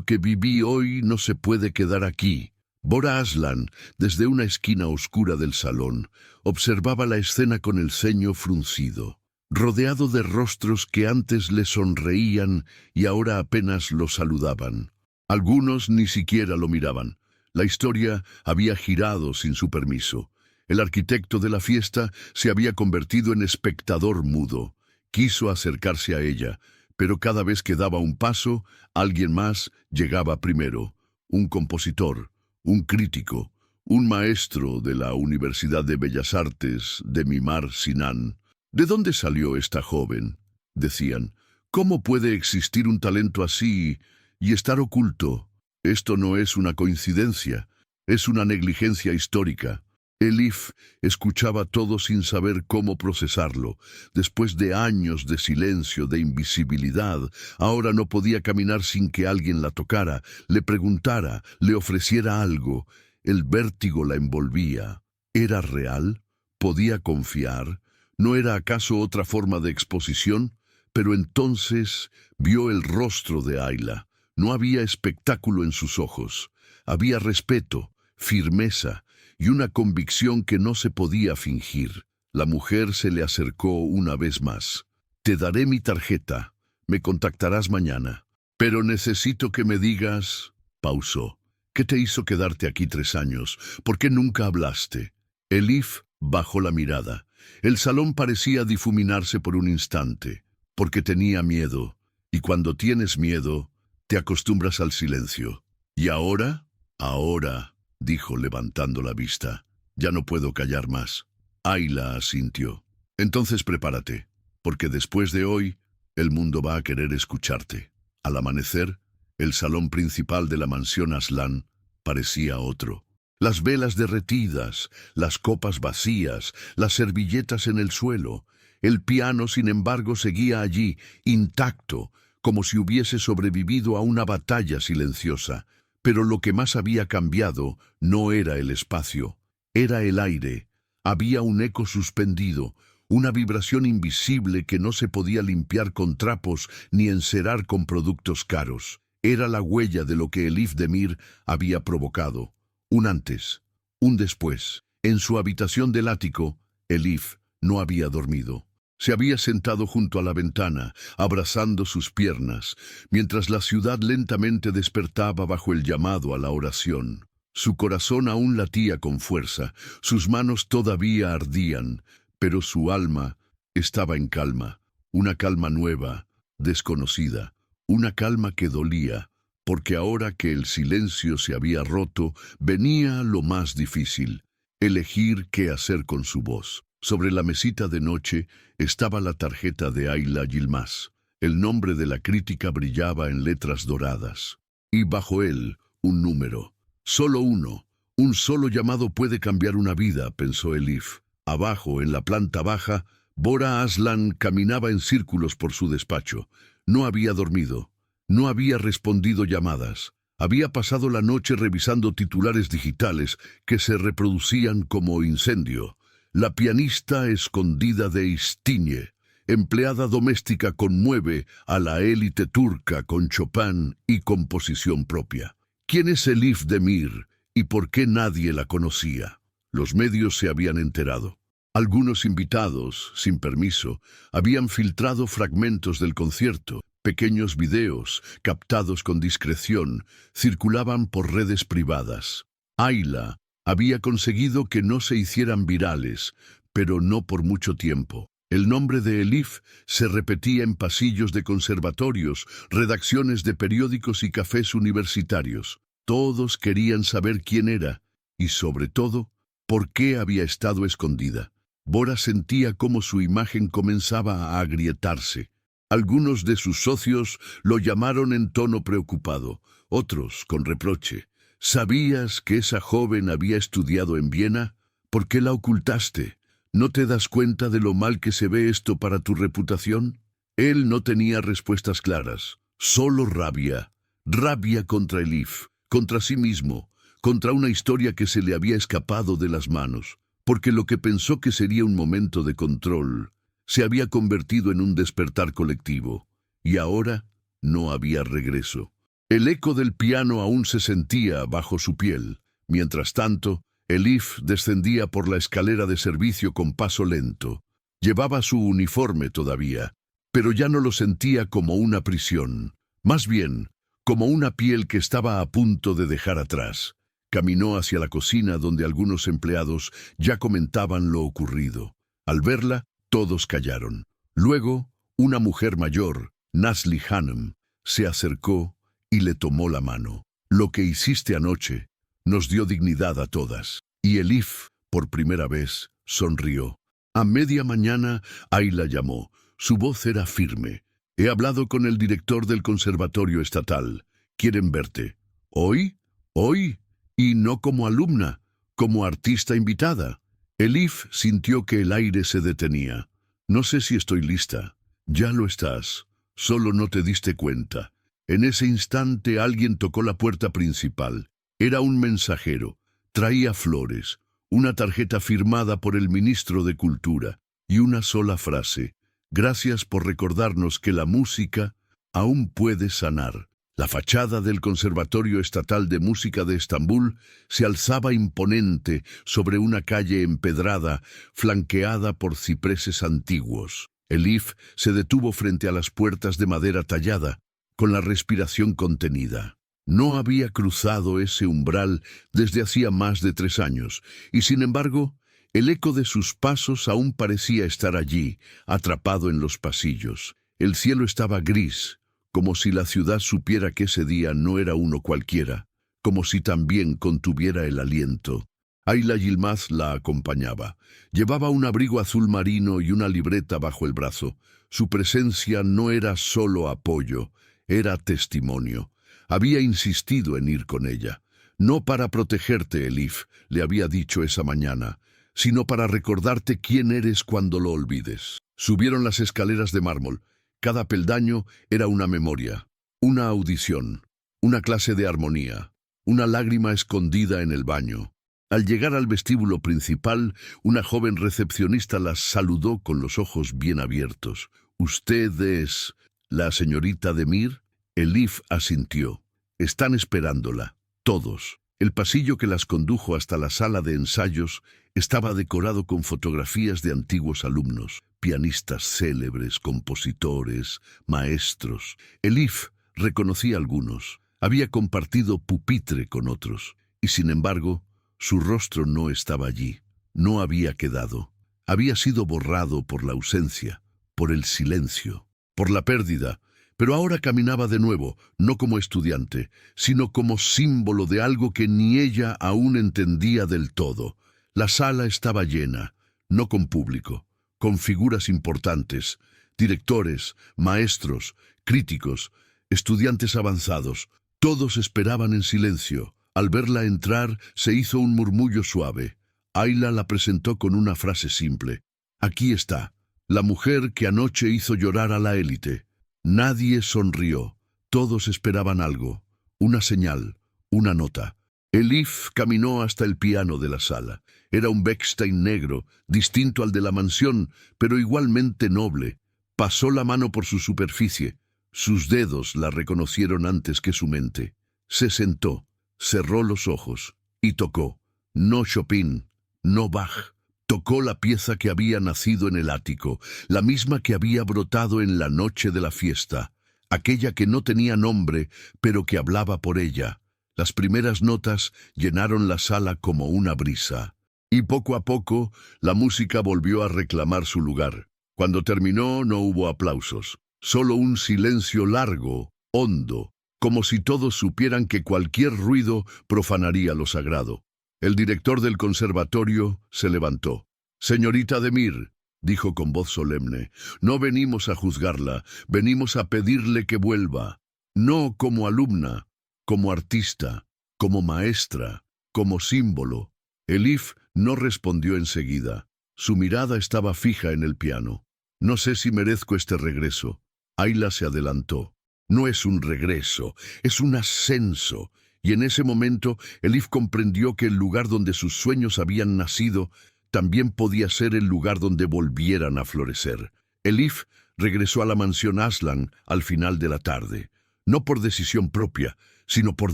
que viví hoy no se puede quedar aquí. Bora Aslan, desde una esquina oscura del salón, observaba la escena con el ceño fruncido, rodeado de rostros que antes le sonreían y ahora apenas lo saludaban. Algunos ni siquiera lo miraban. La historia había girado sin su permiso. El arquitecto de la fiesta se había convertido en espectador mudo. Quiso acercarse a ella, pero cada vez que daba un paso, alguien más llegaba primero. Un compositor, un crítico, un maestro de la Universidad de Bellas Artes de Mimar Sinan. ¿De dónde salió esta joven?, decían. ¿Cómo puede existir un talento así y estar oculto? Esto no es una coincidencia, es una negligencia histórica. Elif escuchaba todo sin saber cómo procesarlo. Después de años de silencio, de invisibilidad, ahora no podía caminar sin que alguien la tocara, le preguntara, le ofreciera algo. El vértigo la envolvía. ¿Era real? ¿Podía confiar? ¿No era acaso otra forma de exposición? Pero entonces vio el rostro de Ayla. No había espectáculo en sus ojos. Había respeto, firmeza y una convicción que no se podía fingir. La mujer se le acercó una vez más. Te daré mi tarjeta. Me contactarás mañana. Pero necesito que me digas... Pausó. ¿Qué te hizo quedarte aquí 3 años? ¿Por qué nunca hablaste? Elif bajó la mirada. El salón parecía difuminarse por un instante. Porque tenía miedo. Y cuando tienes miedo, te acostumbras al silencio. ¿Y ahora? Ahora, dijo levantando la vista. Ya no puedo callar más. Ayla asintió. Entonces prepárate. porque después de hoy, el mundo va a querer escucharte. Al amanecer, el salón principal de la mansión Aslan parecía otro. Las velas derretidas, las copas vacías, las servilletas en el suelo. El piano, sin embargo, seguía allí, intacto, como si hubiese sobrevivido a una batalla silenciosa. Pero lo que más había cambiado no era el espacio, era el aire. Había un eco suspendido, una vibración invisible que no se podía limpiar con trapos ni encerar con productos caros. Era la huella de lo que Elif Demir había provocado. Un antes, un después. En su habitación del ático, Elif no había dormido. Se había sentado junto a la ventana, abrazando sus piernas, mientras la ciudad lentamente despertaba bajo el llamado a la oración. Su corazón aún latía con fuerza, sus manos todavía ardían, pero su alma estaba en calma, una calma nueva, desconocida, una calma que dolía, porque ahora que el silencio se había roto, venía lo más difícil, elegir qué hacer con su voz. Sobre la mesita de noche estaba la tarjeta de Ayla Yilmaz. El nombre de la crítica brillaba en letras doradas. Y bajo él, un número. Solo uno. Un solo llamado puede cambiar una vida, pensó Elif. Abajo, en la planta baja, Bora Aslan caminaba en círculos por su despacho. No había dormido. No había respondido llamadas. Había pasado la noche revisando titulares digitales que se reproducían como incendio. La pianista escondida de Istinye, empleada doméstica, conmueve a la élite turca con Chopin y composición propia. ¿Quién es Elif Demir y por qué nadie la conocía? Los medios se habían enterado. Algunos invitados, sin permiso, habían filtrado fragmentos del concierto. Pequeños videos, captados con discreción, circulaban por redes privadas. Ayla había conseguido que no se hicieran virales, pero no por mucho tiempo. El nombre de Elif se repetía en pasillos de conservatorios, redacciones de periódicos y cafés universitarios. Todos querían saber quién era y, sobre todo, por qué había estado escondida. Bora sentía cómo su imagen comenzaba a agrietarse. Algunos de sus socios lo llamaron en tono preocupado, otros con reproche. ¿Sabías que esa joven había estudiado en Viena? ¿Por qué la ocultaste? ¿No te das cuenta de lo mal que se ve esto para tu reputación? Él no tenía respuestas claras, solo rabia. Rabia contra Elif, contra sí mismo, contra una historia que se le había escapado de las manos, porque lo que pensó que sería un momento de control se había convertido en un despertar colectivo, y ahora no había regreso. El eco del piano aún se sentía bajo su piel. Mientras tanto, Elif descendía por la escalera de servicio con paso lento. Llevaba su uniforme todavía, pero ya no lo sentía como una prisión, más bien como una piel que estaba a punto de dejar atrás. Caminó hacia la cocina donde algunos empleados ya comentaban lo ocurrido. Al verla, todos callaron. Luego, una mujer mayor, Nasli Hanım, se acercó y le tomó la mano. Lo que hiciste anoche nos dio dignidad a todas. Y Elif, por primera vez, sonrió. A media mañana, Ayla llamó. Su voz era firme. He hablado con el director del Conservatorio Estatal. Quieren verte. ¿Hoy? ¿Hoy? Y no como alumna, como artista invitada. Elif sintió que el aire se detenía. No sé si estoy lista. Ya lo estás. Solo no te diste cuenta. En ese instante alguien tocó la puerta principal. Era un mensajero. Traía flores, una tarjeta firmada por el ministro de Cultura y una sola frase. Gracias por recordarnos que la música aún puede sanar. La fachada del Conservatorio Estatal de Música de Estambul se alzaba imponente sobre una calle empedrada, flanqueada por cipreses antiguos. Elif se detuvo frente a las puertas de madera tallada, con la respiración contenida. No había cruzado ese umbral desde hacía más de 3 años, y sin embargo, el eco de sus pasos aún parecía estar allí, atrapado en los pasillos. El cielo estaba gris, como si la ciudad supiera que ese día no era uno cualquiera, como si también contuviera el aliento. Ayla Yilmaz la acompañaba. Llevaba un abrigo azul marino y una libreta bajo el brazo. Su presencia no era solo apoyo, era testimonio. Había insistido en ir con ella. No para protegerte, Elif, le había dicho esa mañana, sino para recordarte quién eres cuando lo olvides. Subieron las escaleras de mármol. Cada peldaño era una memoria, una audición, una clase de armonía, una lágrima escondida en el baño. Al llegar al vestíbulo principal, una joven recepcionista las saludó con los ojos bien abiertos. «¿Usted es la señorita Demir?» Elif asintió. «Están esperándola, todos». El pasillo que las condujo hasta la sala de ensayos estaba decorado con fotografías de antiguos alumnos, pianistas célebres, compositores, maestros. Elif reconocía a algunos. Había compartido pupitre con otros. Y sin embargo, su rostro no estaba allí. No había quedado. Había sido borrado por la ausencia, por el silencio, por la pérdida. Pero ahora caminaba de nuevo, no como estudiante, sino como símbolo de algo que ni ella aún entendía del todo. La sala estaba llena, no con público, con figuras importantes, directores, maestros, críticos, estudiantes avanzados. Todos esperaban en silencio. Al verla entrar, se hizo un murmullo suave. Ayla la presentó con una frase simple. «Aquí está, la mujer que anoche hizo llorar a la élite». Nadie sonrió. Todos esperaban algo, una señal, una nota. Elif caminó hasta el piano de la sala. Era un Bechstein negro, distinto al de la mansión, pero igualmente noble. Pasó la mano por su superficie. Sus dedos la reconocieron antes que su mente. Se sentó, cerró los ojos y tocó. No Chopin, no Bach. Tocó la pieza que había nacido en el ático, la misma que había brotado en la noche de la fiesta, aquella que no tenía nombre, pero que hablaba por ella. Las primeras notas llenaron la sala como una brisa. Y poco a poco, la música volvió a reclamar su lugar. Cuando terminó, no hubo aplausos, solo un silencio largo, hondo, como si todos supieran que cualquier ruido profanaría lo sagrado. El director del conservatorio se levantó. «Señorita Demir», dijo con voz solemne, «no venimos a juzgarla, venimos a pedirle que vuelva. No como alumna, como artista, como maestra, como símbolo». Elif no respondió enseguida. Su mirada estaba fija en el piano. «No sé si merezco este regreso». Ayla se adelantó. «No es un regreso, es un ascenso». Y en ese momento, Elif comprendió que el lugar donde sus sueños habían nacido también podía ser el lugar donde volvieran a florecer. Elif regresó a la mansión Aslan al final de la tarde, no por decisión propia, sino por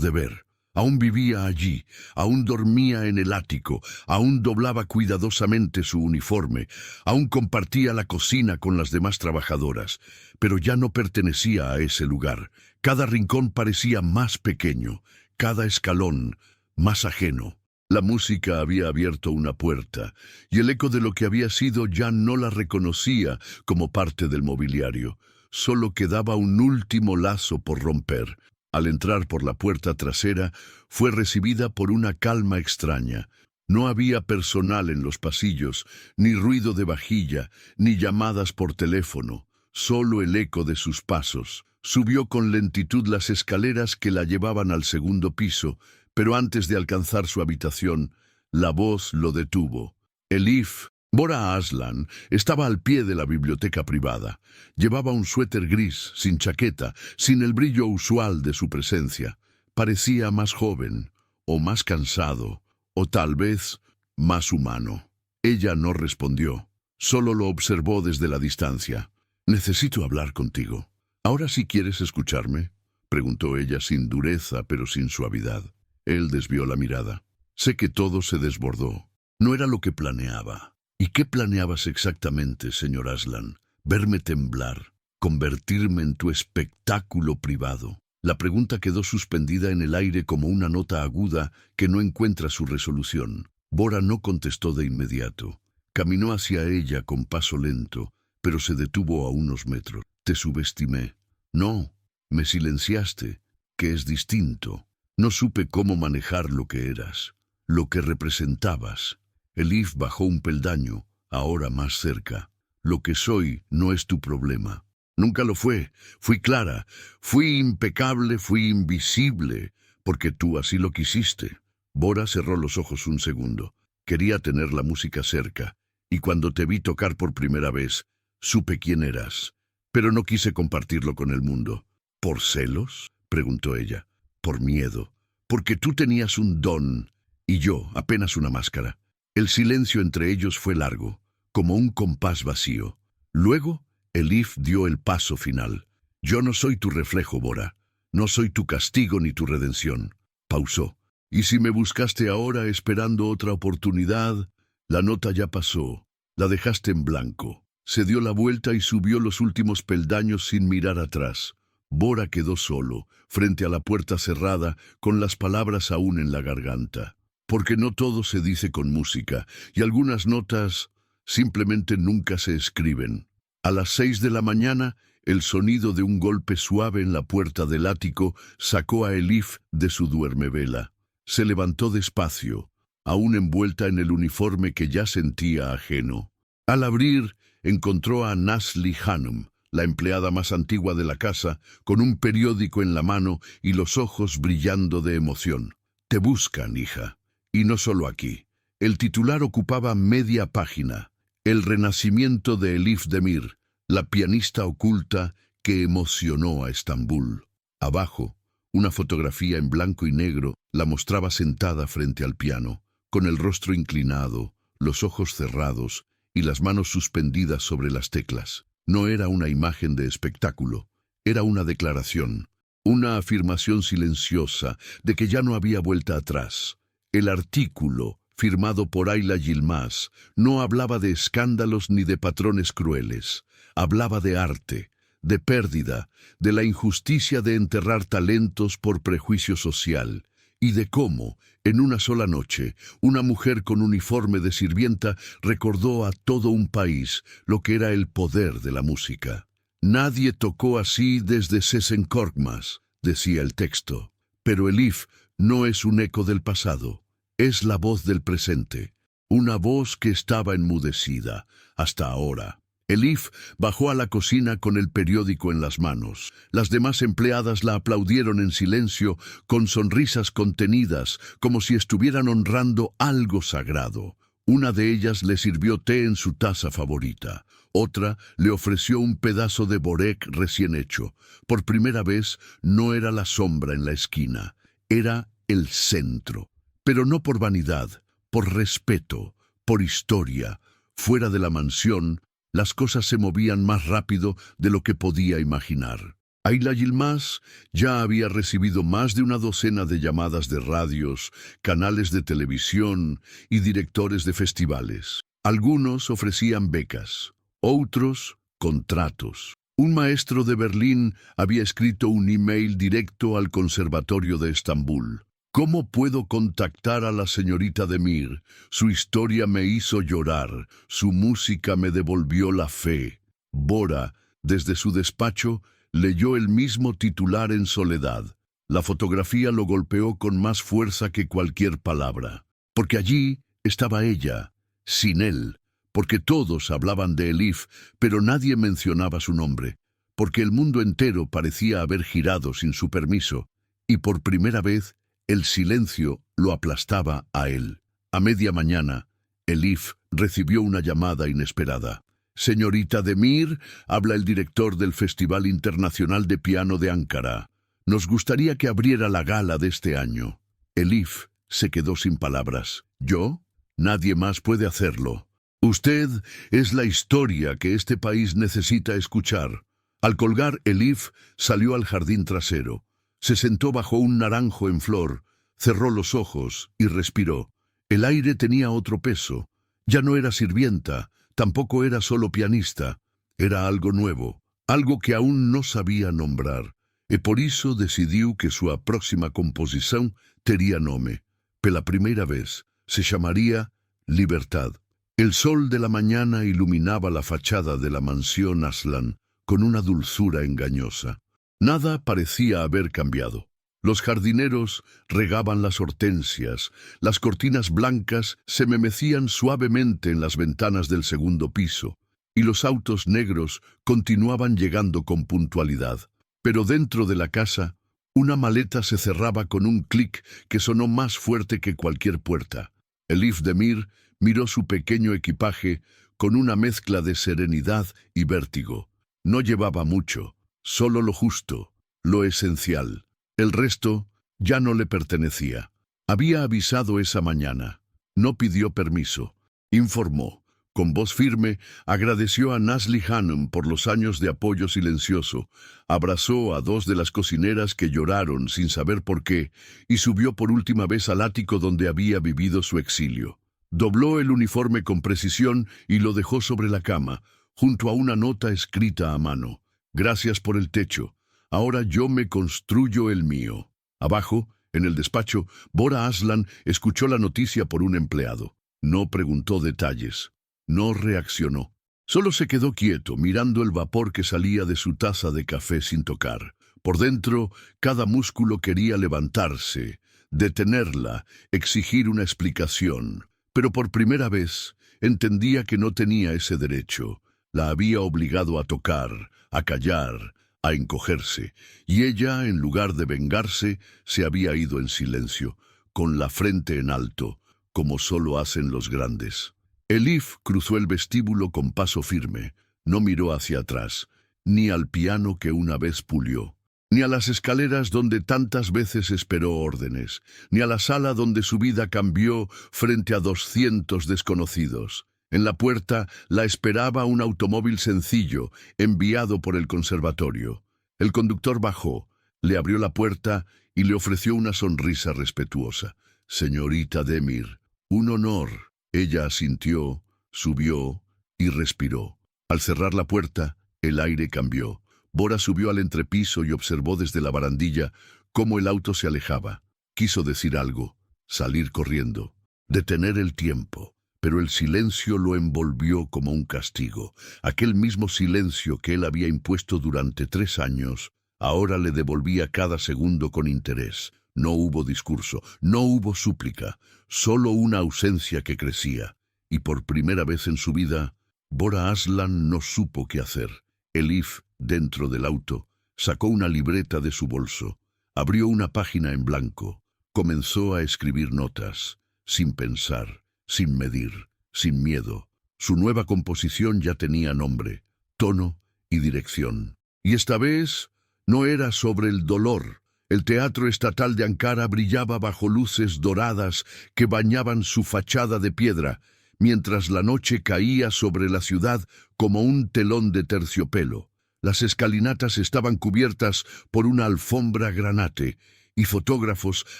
deber. Aún vivía allí, aún dormía en el ático, aún doblaba cuidadosamente su uniforme, aún compartía la cocina con las demás trabajadoras, pero ya no pertenecía a ese lugar. Cada rincón parecía más pequeño, cada escalón más ajeno. La música había abierto una puerta, y el eco de lo que había sido ya no la reconocía como parte del mobiliario. Solo quedaba un último lazo por romper. Al entrar por la puerta trasera, fue recibida por una calma extraña. No había personal en los pasillos, ni ruido de vajilla, ni llamadas por teléfono, solo el eco de sus pasos. Subió con lentitud las escaleras que la llevaban al segundo piso, pero antes de alcanzar su habitación, la voz lo detuvo. Elif, Bora Aslan, estaba al pie de la biblioteca privada. Llevaba un suéter gris, sin chaqueta, sin el brillo usual de su presencia. Parecía más joven, o más cansado, o tal vez más humano. Ella no respondió, solo lo observó desde la distancia. «Necesito hablar contigo». «¿Ahora sí quieres escucharme?», preguntó ella sin dureza, pero sin suavidad. Él desvió la mirada. «Sé que todo se desbordó. No era lo que planeaba». «¿Y qué planeabas exactamente, señor Aslan? ¿Verme temblar? ¿Convertirme en tu espectáculo privado?» La pregunta quedó suspendida en el aire como una nota aguda que no encuentra su resolución. Bora no contestó de inmediato. Caminó hacia ella con paso lento, pero se detuvo a unos metros. «Te subestimé». «No, me silenciaste, que es distinto. No supe cómo manejar lo que eras». lo que representabas. Elif bajó un peldaño, ahora más cerca. Lo que soy no es tu problema. Nunca lo fue. Fui clara, fui impecable, fui invisible, porque tú así lo quisiste. Bora cerró los ojos un segundo. Quería tener la música cerca, y cuando te vi tocar por primera vez, supe quién eras, pero no quise compartirlo con el mundo. ¿Por celos?, preguntó ella. Por miedo, porque tú tenías un don, y yo apenas una máscara. El silencio entre ellos fue largo, como un compás vacío. Luego, Elif dio el paso final. Yo no soy tu reflejo, Bora. No soy tu castigo ni tu redención. Pausó. Y si me buscaste ahora esperando otra oportunidad, la nota ya pasó. La dejaste en blanco. Se dio la vuelta y subió los últimos peldaños sin mirar atrás. Bora quedó solo, frente a la puerta cerrada, con las palabras aún en la garganta. Porque no todo se dice con música, y algunas notas simplemente nunca se escriben. A las 6 de la mañana, el sonido de un golpe suave en la puerta del ático sacó a Elif de su duermevela. Se levantó despacio, aún envuelta en el uniforme que ya sentía ajeno. Al abrir, encontró a Nasli Hanum, la empleada más antigua de la casa, con un periódico en la mano y los ojos brillando de emoción. Te buscan, hija. Y no solo aquí. El titular ocupaba media página. El renacimiento de Elif Demir, la pianista oculta que emocionó a Estambul. Abajo, una fotografía en blanco y negro la mostraba sentada frente al piano, con el rostro inclinado, los ojos cerrados y las manos suspendidas sobre las teclas. No era una imagen de espectáculo, era una declaración, una afirmación silenciosa de que ya no había vuelta atrás. El artículo, firmado por Ayla Yilmaz, no hablaba de escándalos ni de patrones crueles. Hablaba de arte, de pérdida, de la injusticia de enterrar talentos por prejuicio social, y de cómo, en una sola noche, una mujer con uniforme de sirvienta recordó a todo un país lo que era el poder de la música. Nadie tocó así desde Sesen Korkmaz, decía el texto. Pero Elif no es un eco del pasado, es la voz del presente, una voz que estaba enmudecida hasta ahora. Elif bajó a la cocina con el periódico en las manos. Las demás empleadas la aplaudieron en silencio, con sonrisas contenidas, como si estuvieran honrando algo sagrado. Una de ellas le sirvió té en su taza favorita. Otra le ofreció un pedazo de borek recién hecho. Por primera vez no era la sombra en la esquina, era el centro. Pero no por vanidad, por respeto, por historia. Fuera de la mansión, las cosas se movían más rápido de lo que podía imaginar. Ayla Yilmaz ya había recibido más de una docena de llamadas de radios, canales de televisión y directores de festivales. Algunos ofrecían becas, otros contratos. Un maestro de Berlín había escrito un email directo al Conservatorio de Estambul. ¿Cómo puedo contactar a la señorita Demir? Su historia me hizo llorar, su música me devolvió la fe. Bora, desde su despacho, leyó el mismo titular en soledad. La fotografía lo golpeó con más fuerza que cualquier palabra. Porque allí estaba ella, sin él. Porque todos hablaban de Elif, pero nadie mencionaba su nombre. Porque el mundo entero parecía haber girado sin su permiso. Y por primera vez, el silencio lo aplastaba a él. A media mañana, Elif recibió una llamada inesperada. «Señorita Demir, habla el director del Festival Internacional de Piano de Ankara. Nos gustaría que abriera la gala de este año». Elif se quedó sin palabras. «¿Yo? Nadie más puede hacerlo. Usted es la historia que este país necesita escuchar». Al colgar, Elif salió al jardín trasero. Se sentó bajo un naranjo en flor, cerró los ojos y respiró. El aire tenía otro peso. Ya no era sirvienta, tampoco era solo pianista. Era algo nuevo, algo que aún no sabía nombrar. E por iso decidiu que súa próxima composición tería nome. Pela primeira vez, se llamaría Libertad. El sol de la mañana iluminaba la fachada de la mansión Aslan con una dulzura engañosa. Nada parecía haber cambiado. Los jardineros regaban las hortensias, las cortinas blancas se me mecían suavemente en las ventanas del segundo piso, y los autos negros continuaban llegando con puntualidad. Pero dentro de la casa, una maleta se cerraba con un clic que sonó más fuerte que cualquier puerta. Elif Demir miró su pequeño equipaje con una mezcla de serenidad y vértigo. No llevaba mucho, solo lo justo, lo esencial. El resto ya no le pertenecía. Había avisado esa mañana. No pidió permiso. Informó. Con voz firme, agradeció a Nazli Hanum por los años de apoyo silencioso, abrazó a dos de las cocineras que lloraron sin saber por qué, y subió por última vez al ático donde había vivido su exilio. Dobló el uniforme con precisión y lo dejó sobre la cama, junto a una nota escrita a mano. Gracias por el techo. Ahora yo me construyo el mío. Abajo, en el despacho, Bora Aslan escuchó la noticia por un empleado. No preguntó detalles. No reaccionó. Solo se quedó quieto, mirando el vapor que salía de su taza de café sin tocar. Por dentro, cada músculo quería levantarse, detenerla, exigir una explicación. Pero por primera vez entendía que no tenía ese derecho. La había obligado a tocar, a callar, a encogerse, y ella, en lugar de vengarse, se había ido en silencio, con la frente en alto, como solo hacen los grandes. Elif cruzó el vestíbulo con paso firme, no miró hacia atrás, ni al piano que una vez pulió, ni a las escaleras donde tantas veces esperó órdenes, ni a la sala donde su vida cambió frente a 200 desconocidos. En la puerta la esperaba un automóvil sencillo, enviado por el conservatorio. El conductor bajó, le abrió la puerta y le ofreció una sonrisa respetuosa. «Señorita Demir, un honor». Ella asintió, subió y respiró. Al cerrar la puerta, el aire cambió. Bora subió al entrepiso y observó desde la barandilla cómo el auto se alejaba. Quiso decir algo, salir corriendo, detener el tiempo, pero el silencio lo envolvió como un castigo. Aquel mismo silencio que él había impuesto durante 3 años, ahora le devolvía cada segundo con interés. No hubo discurso, no hubo súplica, solo una ausencia que crecía. Y por primera vez en su vida, Bora Aslan no supo qué hacer. Elif, dentro del auto, sacó una libreta de su bolso, abrió una página en blanco, comenzó a escribir notas, sin pensar, sin medir, sin miedo. Su nueva composición ya tenía nombre, tono y dirección. Y esta vez no era sobre el dolor. El Teatro Estatal de Ankara brillaba bajo luces doradas que bañaban su fachada de piedra, mientras la noche caía sobre la ciudad como un telón de terciopelo. Las escalinatas estaban cubiertas por una alfombra granate, y fotógrafos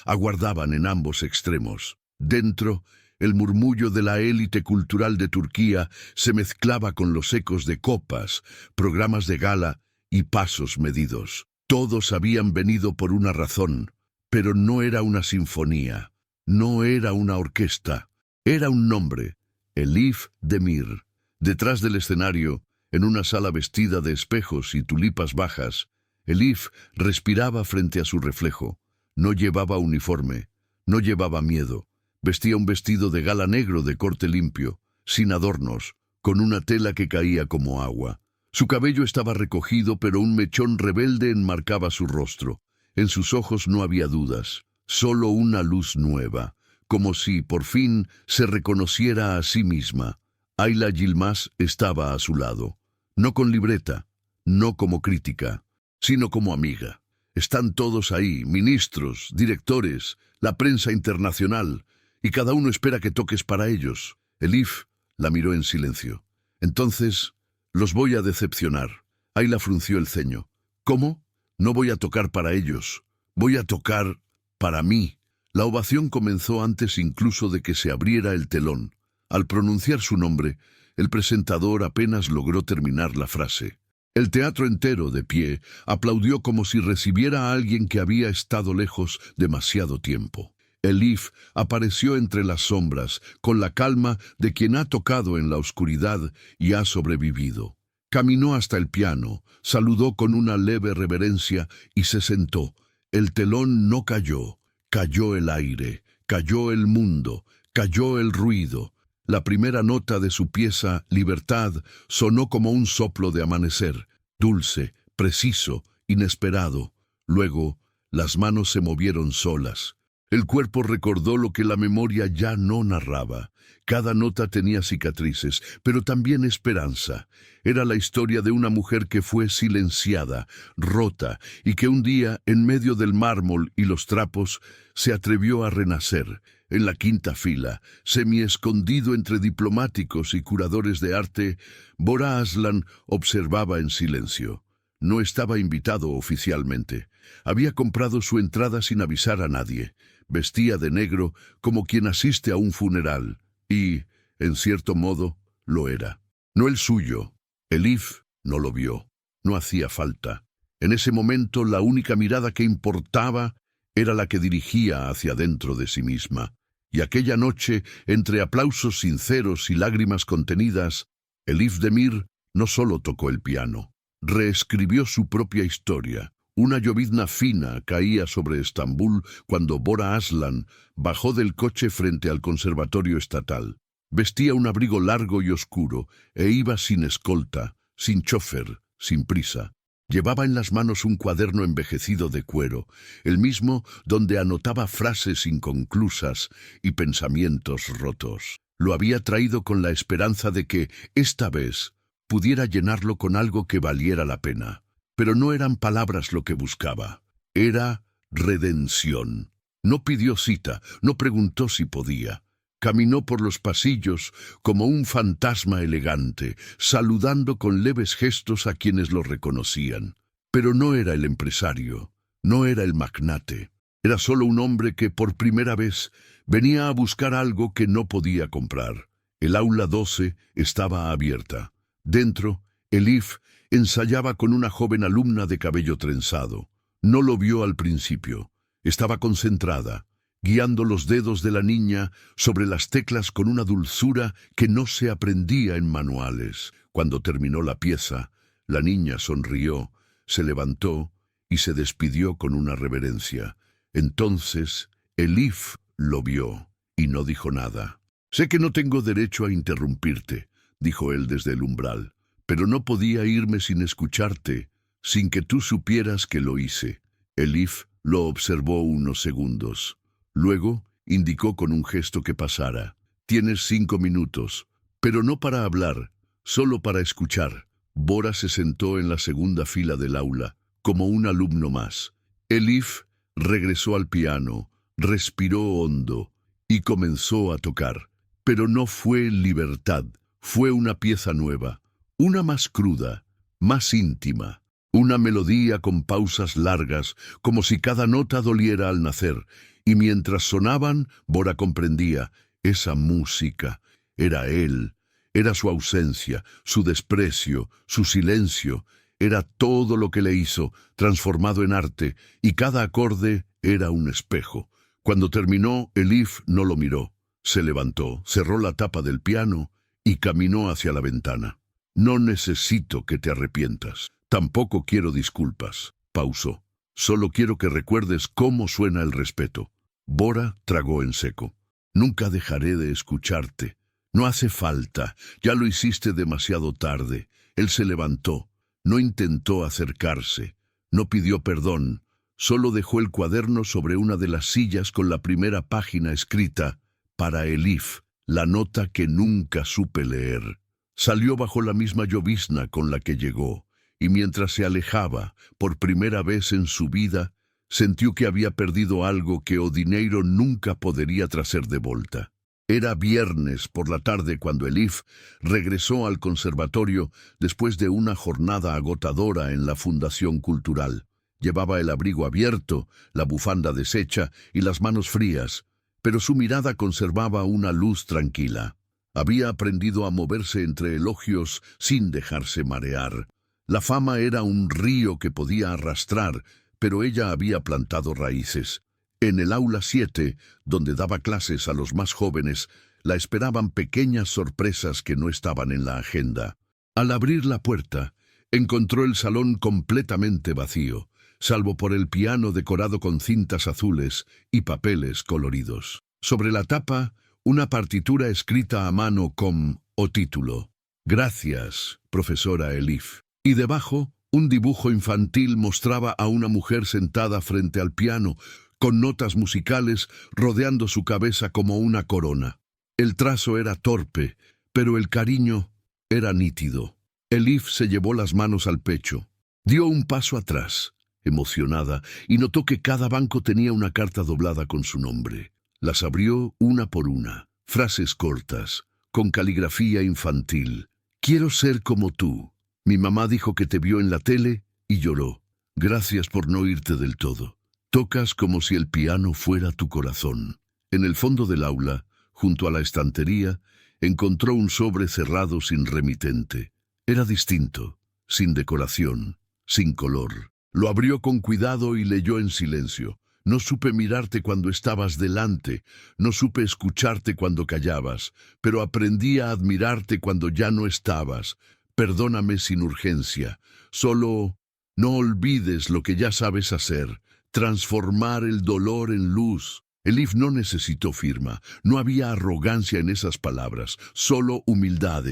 aguardaban en ambos extremos. Dentro, el murmullo de la élite cultural de Turquía se mezclaba con los ecos de copas, programas de gala y pasos medidos. Todos habían venido por una razón, pero no era una sinfonía, no era una orquesta, era un nombre, Elif Demir. Detrás del escenario, en una sala vestida de espejos y tulipas bajas, Elif respiraba frente a su reflejo. No llevaba uniforme, no llevaba miedo. Vestía un vestido de gala negro de corte limpio, sin adornos, con una tela que caía como agua. Su cabello estaba recogido, pero un mechón rebelde enmarcaba su rostro. En sus ojos no había dudas, solo una luz nueva, como si, por fin, se reconociera a sí misma. Ayla Yilmaz estaba a su lado, no con libreta, no como crítica, sino como amiga. Están todos ahí, ministros, directores, la prensa internacional, y cada uno espera que toques para ellos. Elif la miró en silencio. Entonces, los voy a decepcionar. Ayla frunció el ceño. ¿Cómo? No voy a tocar para ellos. Voy a tocar para mí. La ovación comenzó antes incluso de que se abriera el telón. Al pronunciar su nombre, el presentador apenas logró terminar la frase. El teatro entero, de pie, aplaudió como si recibiera a alguien que había estado lejos demasiado tiempo. Elif apareció entre las sombras, con la calma de quien ha tocado en la oscuridad y ha sobrevivido. Caminó hasta el piano, saludó con una leve reverencia y se sentó, El telón no cayó, cayó el aire, cayó el mundo, cayó el ruido. La primera nota de su pieza, Libertad, sonó como un soplo de amanecer, dulce, preciso, inesperado. Luego, las manos se movieron solas. El cuerpo recordó lo que la memoria ya no narraba. Cada nota tenía cicatrices, pero también esperanza. Era la historia de una mujer que fue silenciada, rota, y que un día, en medio del mármol y los trapos, se atrevió a renacer. En la quinta fila, semi-escondido entre diplomáticos y curadores de arte, Bora Aslan observaba en silencio. No estaba invitado oficialmente. Había comprado su entrada sin avisar a nadie. Vestía de negro como quien asiste a un funeral. Y, en cierto modo, lo era. No el suyo. Elif no lo vio. No hacía falta. En ese momento, la única mirada que importaba era la que dirigía hacia dentro de sí misma. Y aquella noche, entre aplausos sinceros y lágrimas contenidas, Elif Demir no solo tocó el piano, reescribió su propia historia. Una llovizna fina caía sobre Estambul cuando Bora Aslan bajó del coche frente al Conservatorio Estatal. Vestía un abrigo largo y oscuro e iba sin escolta, sin chofer, sin prisa. Llevaba en las manos un cuaderno envejecido de cuero, el mismo donde anotaba frases inconclusas y pensamientos rotos. Lo había traído con la esperanza de que, esta vez, pudiera llenarlo con algo que valiera la pena. Pero no eran palabras lo que buscaba. Era redención. No pidió cita, no preguntó si podía. Caminó por los pasillos como un fantasma elegante, saludando con leves gestos a quienes lo reconocían. Pero no era el empresario, no era el magnate. Era solo un hombre que, por primera vez, venía a buscar algo que no podía comprar. El aula 12 estaba abierta. Dentro, Elif ensayaba con una joven alumna de cabello trenzado. No lo vio al principio. Estaba concentrada, guiando los dedos de la niña sobre las teclas con una dulzura que no se aprendía en manuales. Cuando terminó la pieza, la niña sonrió, se levantó y se despidió con una reverencia. Entonces, Elif lo vio y no dijo nada. «Sé que no tengo derecho a interrumpirte», dijo él desde el umbral, «pero no podía irme sin escucharte, sin que tú supieras que lo hice». Elif lo observó unos segundos. Luego indicó con un gesto que pasara. «Tienes 5 minutos, pero no para hablar, solo para escuchar». Bora se sentó en la segunda fila del aula, como un alumno más. Elif regresó al piano, respiró hondo y comenzó a tocar. Pero no fue Libertad, fue una pieza nueva, una más cruda, más íntima. Una melodía con pausas largas, como si cada nota doliera al nacer. Y mientras sonaban, Bora comprendía, esa música era él, era su ausencia, su desprecio, su silencio, era todo lo que le hizo, transformado en arte, y cada acorde era un espejo. Cuando terminó, Elif no lo miró. Se levantó, cerró la tapa del piano y caminó hacia la ventana. «No necesito que te arrepientas. Tampoco quiero disculpas», pausó. «Solo quiero que recuerdes cómo suena el respeto». Bora tragó en seco. «Nunca dejaré de escucharte. No hace falta, ya lo hiciste demasiado tarde». Él se levantó, no intentó acercarse, no pidió perdón, solo dejó el cuaderno sobre una de las sillas con la primera página escrita, «Para Elif», la nota que nunca supe leer. Salió bajo la misma llovizna con la que llegó, y mientras se alejaba, por primera vez en su vida, sintió que había perdido algo que o dinero nunca podría traer de volta. Era viernes por la tarde cuando Elif regresó al conservatorio después de una jornada agotadora en la Fundación Cultural. Llevaba el abrigo abierto, la bufanda deshecha y las manos frías, pero su mirada conservaba una luz tranquila. Había aprendido a moverse entre elogios sin dejarse marear. La fama era un río que podía arrastrar, pero ella había plantado raíces. En el aula 7, donde daba clases a los más jóvenes, la esperaban pequeñas sorpresas que no estaban en la agenda. Al abrir la puerta, encontró el salón completamente vacío. salvo por el piano decorado con cintas azules y papeles coloridos. Sobre la tapa, una partitura escrita a mano con o título: Gracias, profesora Elif. Y debajo, un dibujo infantil mostraba a una mujer sentada frente al piano, con notas musicales rodeando su cabeza como una corona. El trazo era torpe, pero el cariño era nítido. Elif se llevó las manos al pecho. Dio un paso atrás, emocionada, y notó que cada banco tenía una carta doblada con su nombre. Las abrió una por una, frases cortas, con caligrafía infantil. Quiero ser como tú. Mi mamá dijo que te vio en la tele y lloró. Gracias por no irte del todo. Tocas como si el piano fuera tu corazón. En el fondo del aula, junto a la estantería, encontró un sobre cerrado sin remitente. Era distinto, sin decoración, sin color. Lo abrió con cuidado y leyó en silencio. No supe mirarte cuando estabas delante, no supe escucharte cuando callabas, pero aprendí a admirarte cuando ya no estabas. Perdóname sin urgencia. Solo no olvides lo que ya sabes hacer, transformar el dolor en luz. Elif no necesitó firma, no había arrogancia en esas palabras, solo humildad.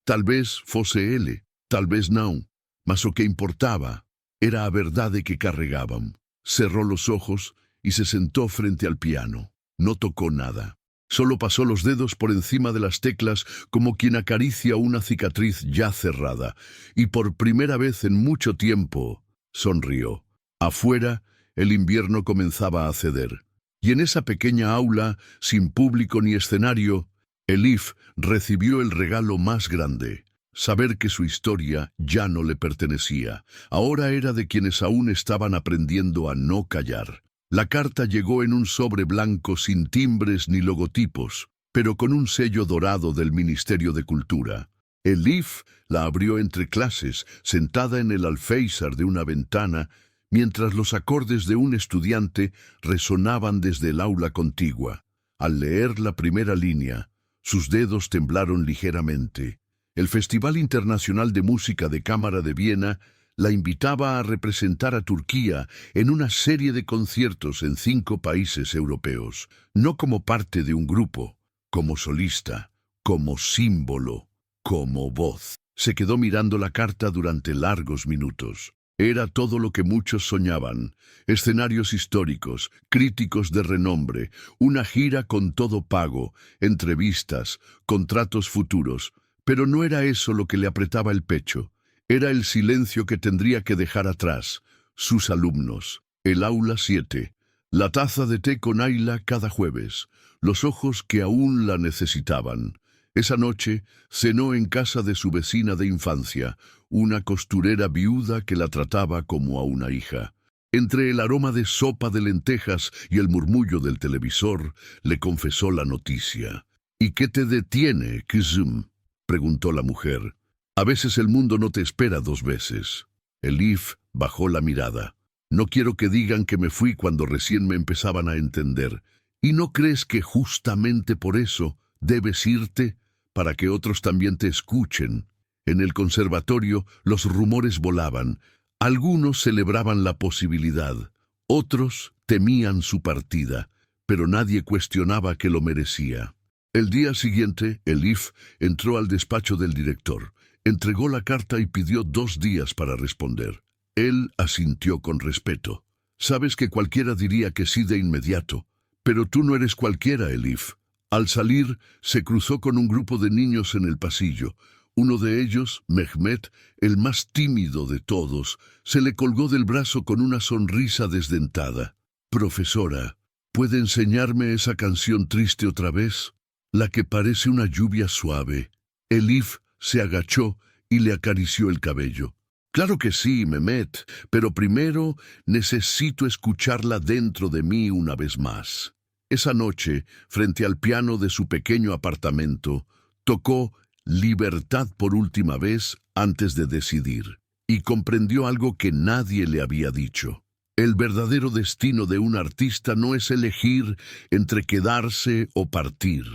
Tal vez fosse ele, tal vez no, mas o que importaba era a verdade que carregaban. Cerró los ojos y se sentó frente al piano. No tocó nada. Solo pasó los dedos por encima de las teclas como quien acaricia una cicatriz ya cerrada. Y por primera vez en mucho tiempo, sonrió. Afuera, el invierno comenzaba a ceder. Y en esa pequeña aula, sin público ni escenario, Elif recibió el regalo más grande. Saber que su historia ya no le pertenecía. Ahora era de quienes aún estaban aprendiendo a no callar. La carta llegó en un sobre blanco sin timbres ni logotipos, pero con un sello dorado del Ministerio de Cultura. Elif la abrió entre clases, sentada en el alféizar de una ventana, mientras los acordes de un estudiante resonaban desde el aula contigua. Al leer la primera línea, sus dedos temblaron ligeramente. El Festival Internacional de Música de Cámara de Viena la invitaba a representar a Turquía en una serie de conciertos en 5 países europeos, no como parte de un grupo, como solista, como símbolo, como voz. Se quedó mirando la carta durante largos minutos. Era todo lo que muchos soñaban: escenarios históricos, críticos de renombre, una gira con todo pago, entrevistas, contratos futuros. Pero no era eso lo que le apretaba el pecho. Era el silencio que tendría que dejar atrás. Sus alumnos. El aula 7. La taza de té con Ayla cada jueves. Los ojos que aún la necesitaban. Esa noche cenó en casa de su vecina de infancia, una costurera viuda que la trataba como a una hija. Entre el aroma de sopa de lentejas y el murmullo del televisor, le confesó la noticia. ¿Y qué te detiene, kızım?, preguntó la mujer. A veces el mundo no te espera 2 veces. Elif bajó la mirada. No quiero que digan que me fui cuando recién me empezaban a entender. ¿Y no crees que justamente por eso debes irte, para que otros también te escuchen? En el conservatorio los rumores volaban. Algunos celebraban la posibilidad, otros temían su partida, pero nadie cuestionaba que lo merecía. El día siguiente, Elif entró al despacho del director, entregó la carta y pidió 2 días para responder. Él asintió con respeto. Sabes que cualquiera diría que sí de inmediato, pero tú no eres cualquiera, Elif. Al salir, se cruzó con un grupo de niños en el pasillo. Uno de ellos, Mehmet, el más tímido de todos, se le colgó del brazo con una sonrisa desdentada. Profesora, ¿puede enseñarme esa canción triste otra vez? La que parece una lluvia suave. Elif se agachó y le acarició el cabello. Claro que sí, Mehmet, pero primero necesito escucharla dentro de mí una vez más. Esa noche, frente al piano de su pequeño apartamento, tocó Libertad por última vez antes de decidir, y comprendió algo que nadie le había dicho. El verdadero destino de un artista no es elegir entre quedarse o partir.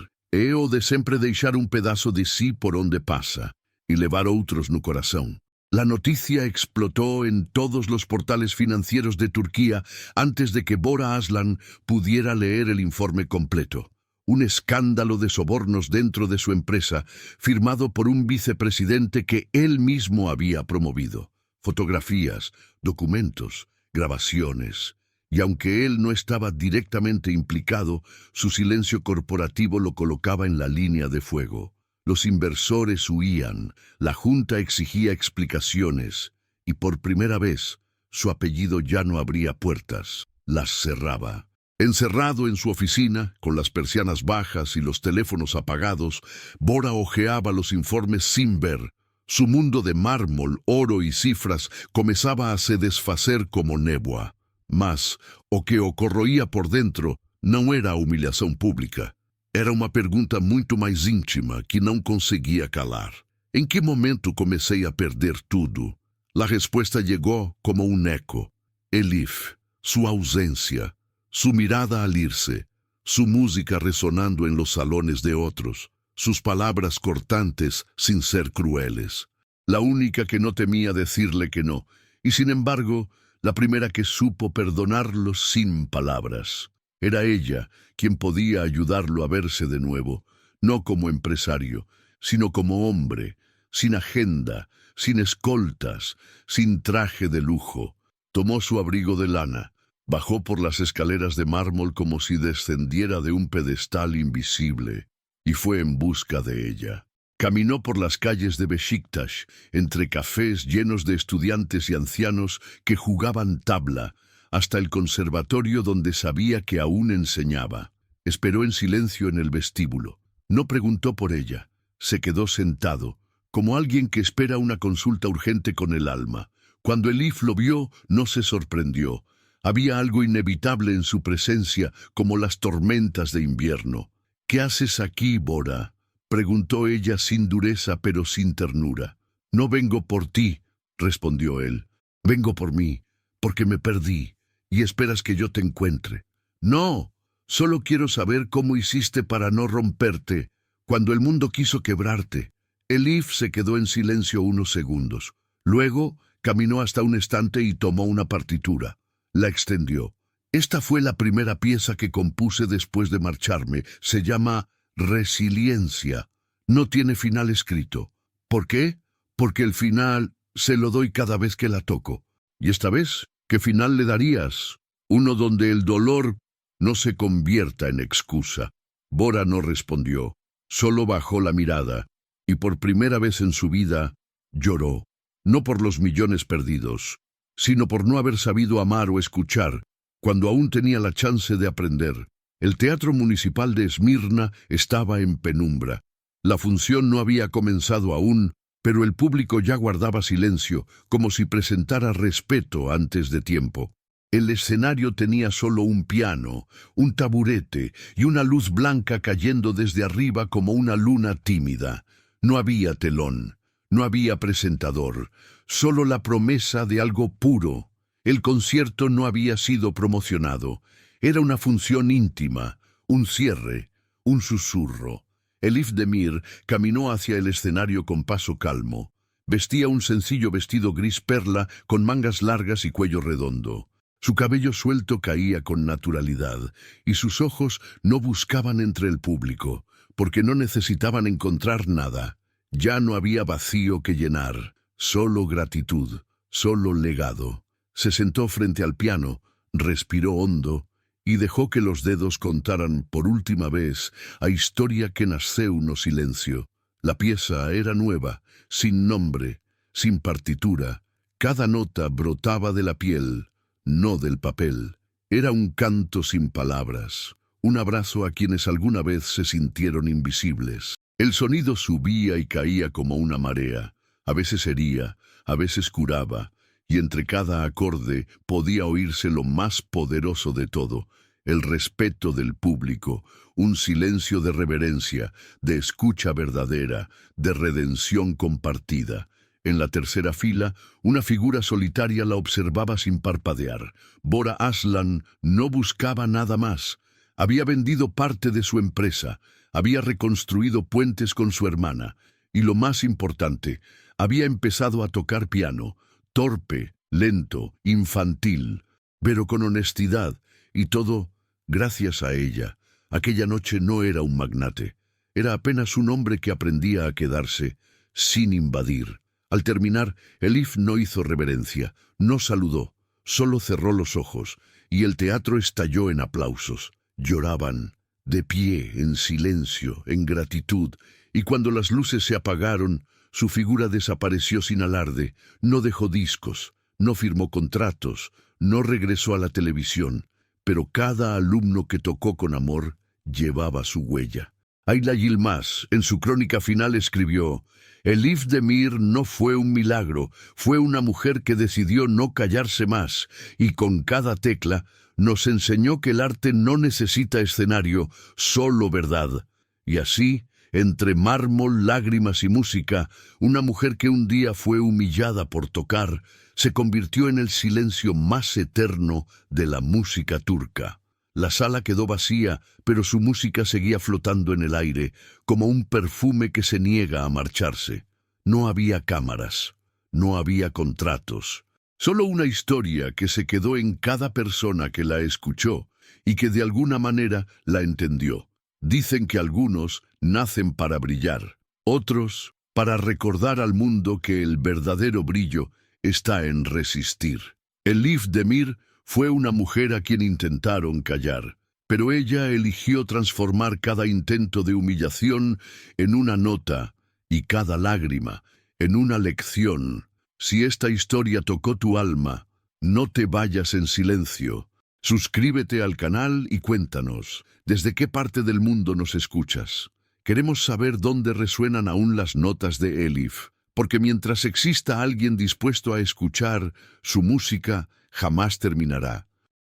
O de sempre deixar un pedazo de sí por onde pasa, y levar outros no corazón. La noticia explotó en todos los portales financieros de Turquía antes de que Bora Aslan pudiera leer el informe completo. Un escándalo de sobornos dentro de su empresa, firmado por un vicepresidente que él mismo había promovido. Fotografías, documentos, grabaciones. Y aunque él no estaba directamente implicado, su silencio corporativo lo colocaba en la línea de fuego. Los inversores huían, la junta exigía explicaciones, y por primera vez su apellido ya no abría puertas, las cerraba. Encerrado en su oficina, con las persianas bajas y los teléfonos apagados, Bora hojeaba los informes sin ver. Su mundo de mármol, oro y cifras comenzaba a se desfacer como néboa. Mas, o que o corroía por dentro, não era a humilhação pública. Era uma pergunta muito mais íntima que não conseguia calar. ¿En qué momento comecei a perder tudo? La respuesta llegó como un eco. Elif, su ausencia, su mirada al irse, su música resonando en los salones de otros, sus palabras cortantes sin ser crueles. La única que no temía decirle que no, y sin embargo, la primera que supo perdonarlo sin palabras. Era ella quien podía ayudarlo a verse de nuevo, no como empresario, sino como hombre, sin agenda, sin escoltas, sin traje de lujo. Tomó su abrigo de lana, bajó por las escaleras de mármol como si descendiera de un pedestal invisible, y fue en busca de ella. Caminó por las calles de Beşiktaş, entre cafés llenos de estudiantes y ancianos que jugaban tabla, hasta el conservatorio donde sabía que aún enseñaba. Esperó en silencio en el vestíbulo. No preguntó por ella. Se quedó sentado, como alguien que espera una consulta urgente con el alma. Cuando Elif lo vio, no se sorprendió. Había algo inevitable en su presencia, como las tormentas de invierno. «¿Qué haces aquí, Bora?», preguntó ella sin dureza pero sin ternura. «No vengo por ti», respondió él. «Vengo por mí, porque me perdí, y esperas que yo te encuentre». «No, solo quiero saber cómo hiciste para no romperte, cuando el mundo quiso quebrarte». Elif se quedó en silencio unos segundos. Luego caminó hasta un estante y tomó una partitura. La extendió. «Esta fue la primera pieza que compuse después de marcharme. Se llama Resiliencia. No tiene final escrito. ¿Por qué? Porque el final se lo doy cada vez que la toco. ¿Y esta vez qué final le darías? Uno donde el dolor no se convierta en excusa». Bora no respondió. Solo bajó la mirada, y por primera vez en su vida lloró. No por los millones perdidos, sino por no haber sabido amar o escuchar, cuando aún tenía la chance de aprender. El Teatro Municipal de Esmirna estaba en penumbra. La función no había comenzado aún, pero el público ya guardaba silencio, como si presentara respeto antes de tiempo. El escenario tenía solo un piano, un taburete y una luz blanca cayendo desde arriba como una luna tímida. No había telón, no había presentador, solo la promesa de algo puro. El concierto no había sido promocionado. Era una función íntima, un cierre, un susurro. Elif Demir caminó hacia el escenario con paso calmo. Vestía un sencillo vestido gris perla con mangas largas y cuello redondo. Su cabello suelto caía con naturalidad, y sus ojos no buscaban entre el público, porque no necesitaban encontrar nada. Ya no había vacío que llenar, solo gratitud, solo legado. Se sentó frente al piano, respiró hondo, y dejó que los dedos contaran por última vez a historia que nasceu no silencio. La pieza era nueva, sin nombre, sin partitura. Cada nota brotaba de la piel, no del papel. Era un canto sin palabras, un abrazo a quienes alguna vez se sintieron invisibles. El sonido subía y caía como una marea. A veces hería, a veces curaba, y entre cada acorde podía oírse lo más poderoso de todo, el respeto del público, un silencio de reverencia, de escucha verdadera, de redención compartida. En la tercera fila, una figura solitaria la observaba sin parpadear. Bora Aslan no buscaba nada más. Había vendido parte de su empresa, había reconstruido puentes con su hermana, Y lo más importante, había empezado a tocar piano, torpe, lento, infantil, pero con honestidad, y todo gracias a ella. Aquella noche no era un magnate, era apenas un hombre que aprendía a quedarse, sin invadir. Al terminar, Elif no hizo reverencia, no saludó, solo cerró los ojos, y el teatro estalló en aplausos. Lloraban, de pie, en silencio, en gratitud, y cuando las luces se apagaron, su figura desapareció sin alarde, no dejó discos, no firmó contratos, no regresó a la televisión, pero cada alumno que tocó con amor llevaba su huella. Ayla Yilmaz, en su crónica final, escribió: Elif Demir no fue un milagro, fue una mujer que decidió no callarse más, y con cada tecla nos enseñó que el arte no necesita escenario, solo verdad. Y así, entre mármol, lágrimas y música, una mujer que un día fue humillada por tocar, se convirtió en el silencio más eterno de la música turca. La sala quedó vacía, pero su música seguía flotando en el aire, como un perfume que se niega a marcharse. No había cámaras, no había contratos, solo una historia que se quedó en cada persona que la escuchó y que de alguna manera la entendió. Dicen que algunos nacen para brillar, otros para recordar al mundo que el verdadero brillo está en resistir. Elif Demir fue una mujer a quien intentaron callar, pero ella eligió transformar cada intento de humillación en una nota y cada lágrima en una lección. Si esta historia tocó tu alma, no te vayas en silencio. Suscríbete al canal y cuéntanos, ¿desde qué parte del mundo nos escuchas? Queremos saber dónde resuenan aún las notas de Elif, porque mientras exista alguien dispuesto a escuchar, su música jamás terminará.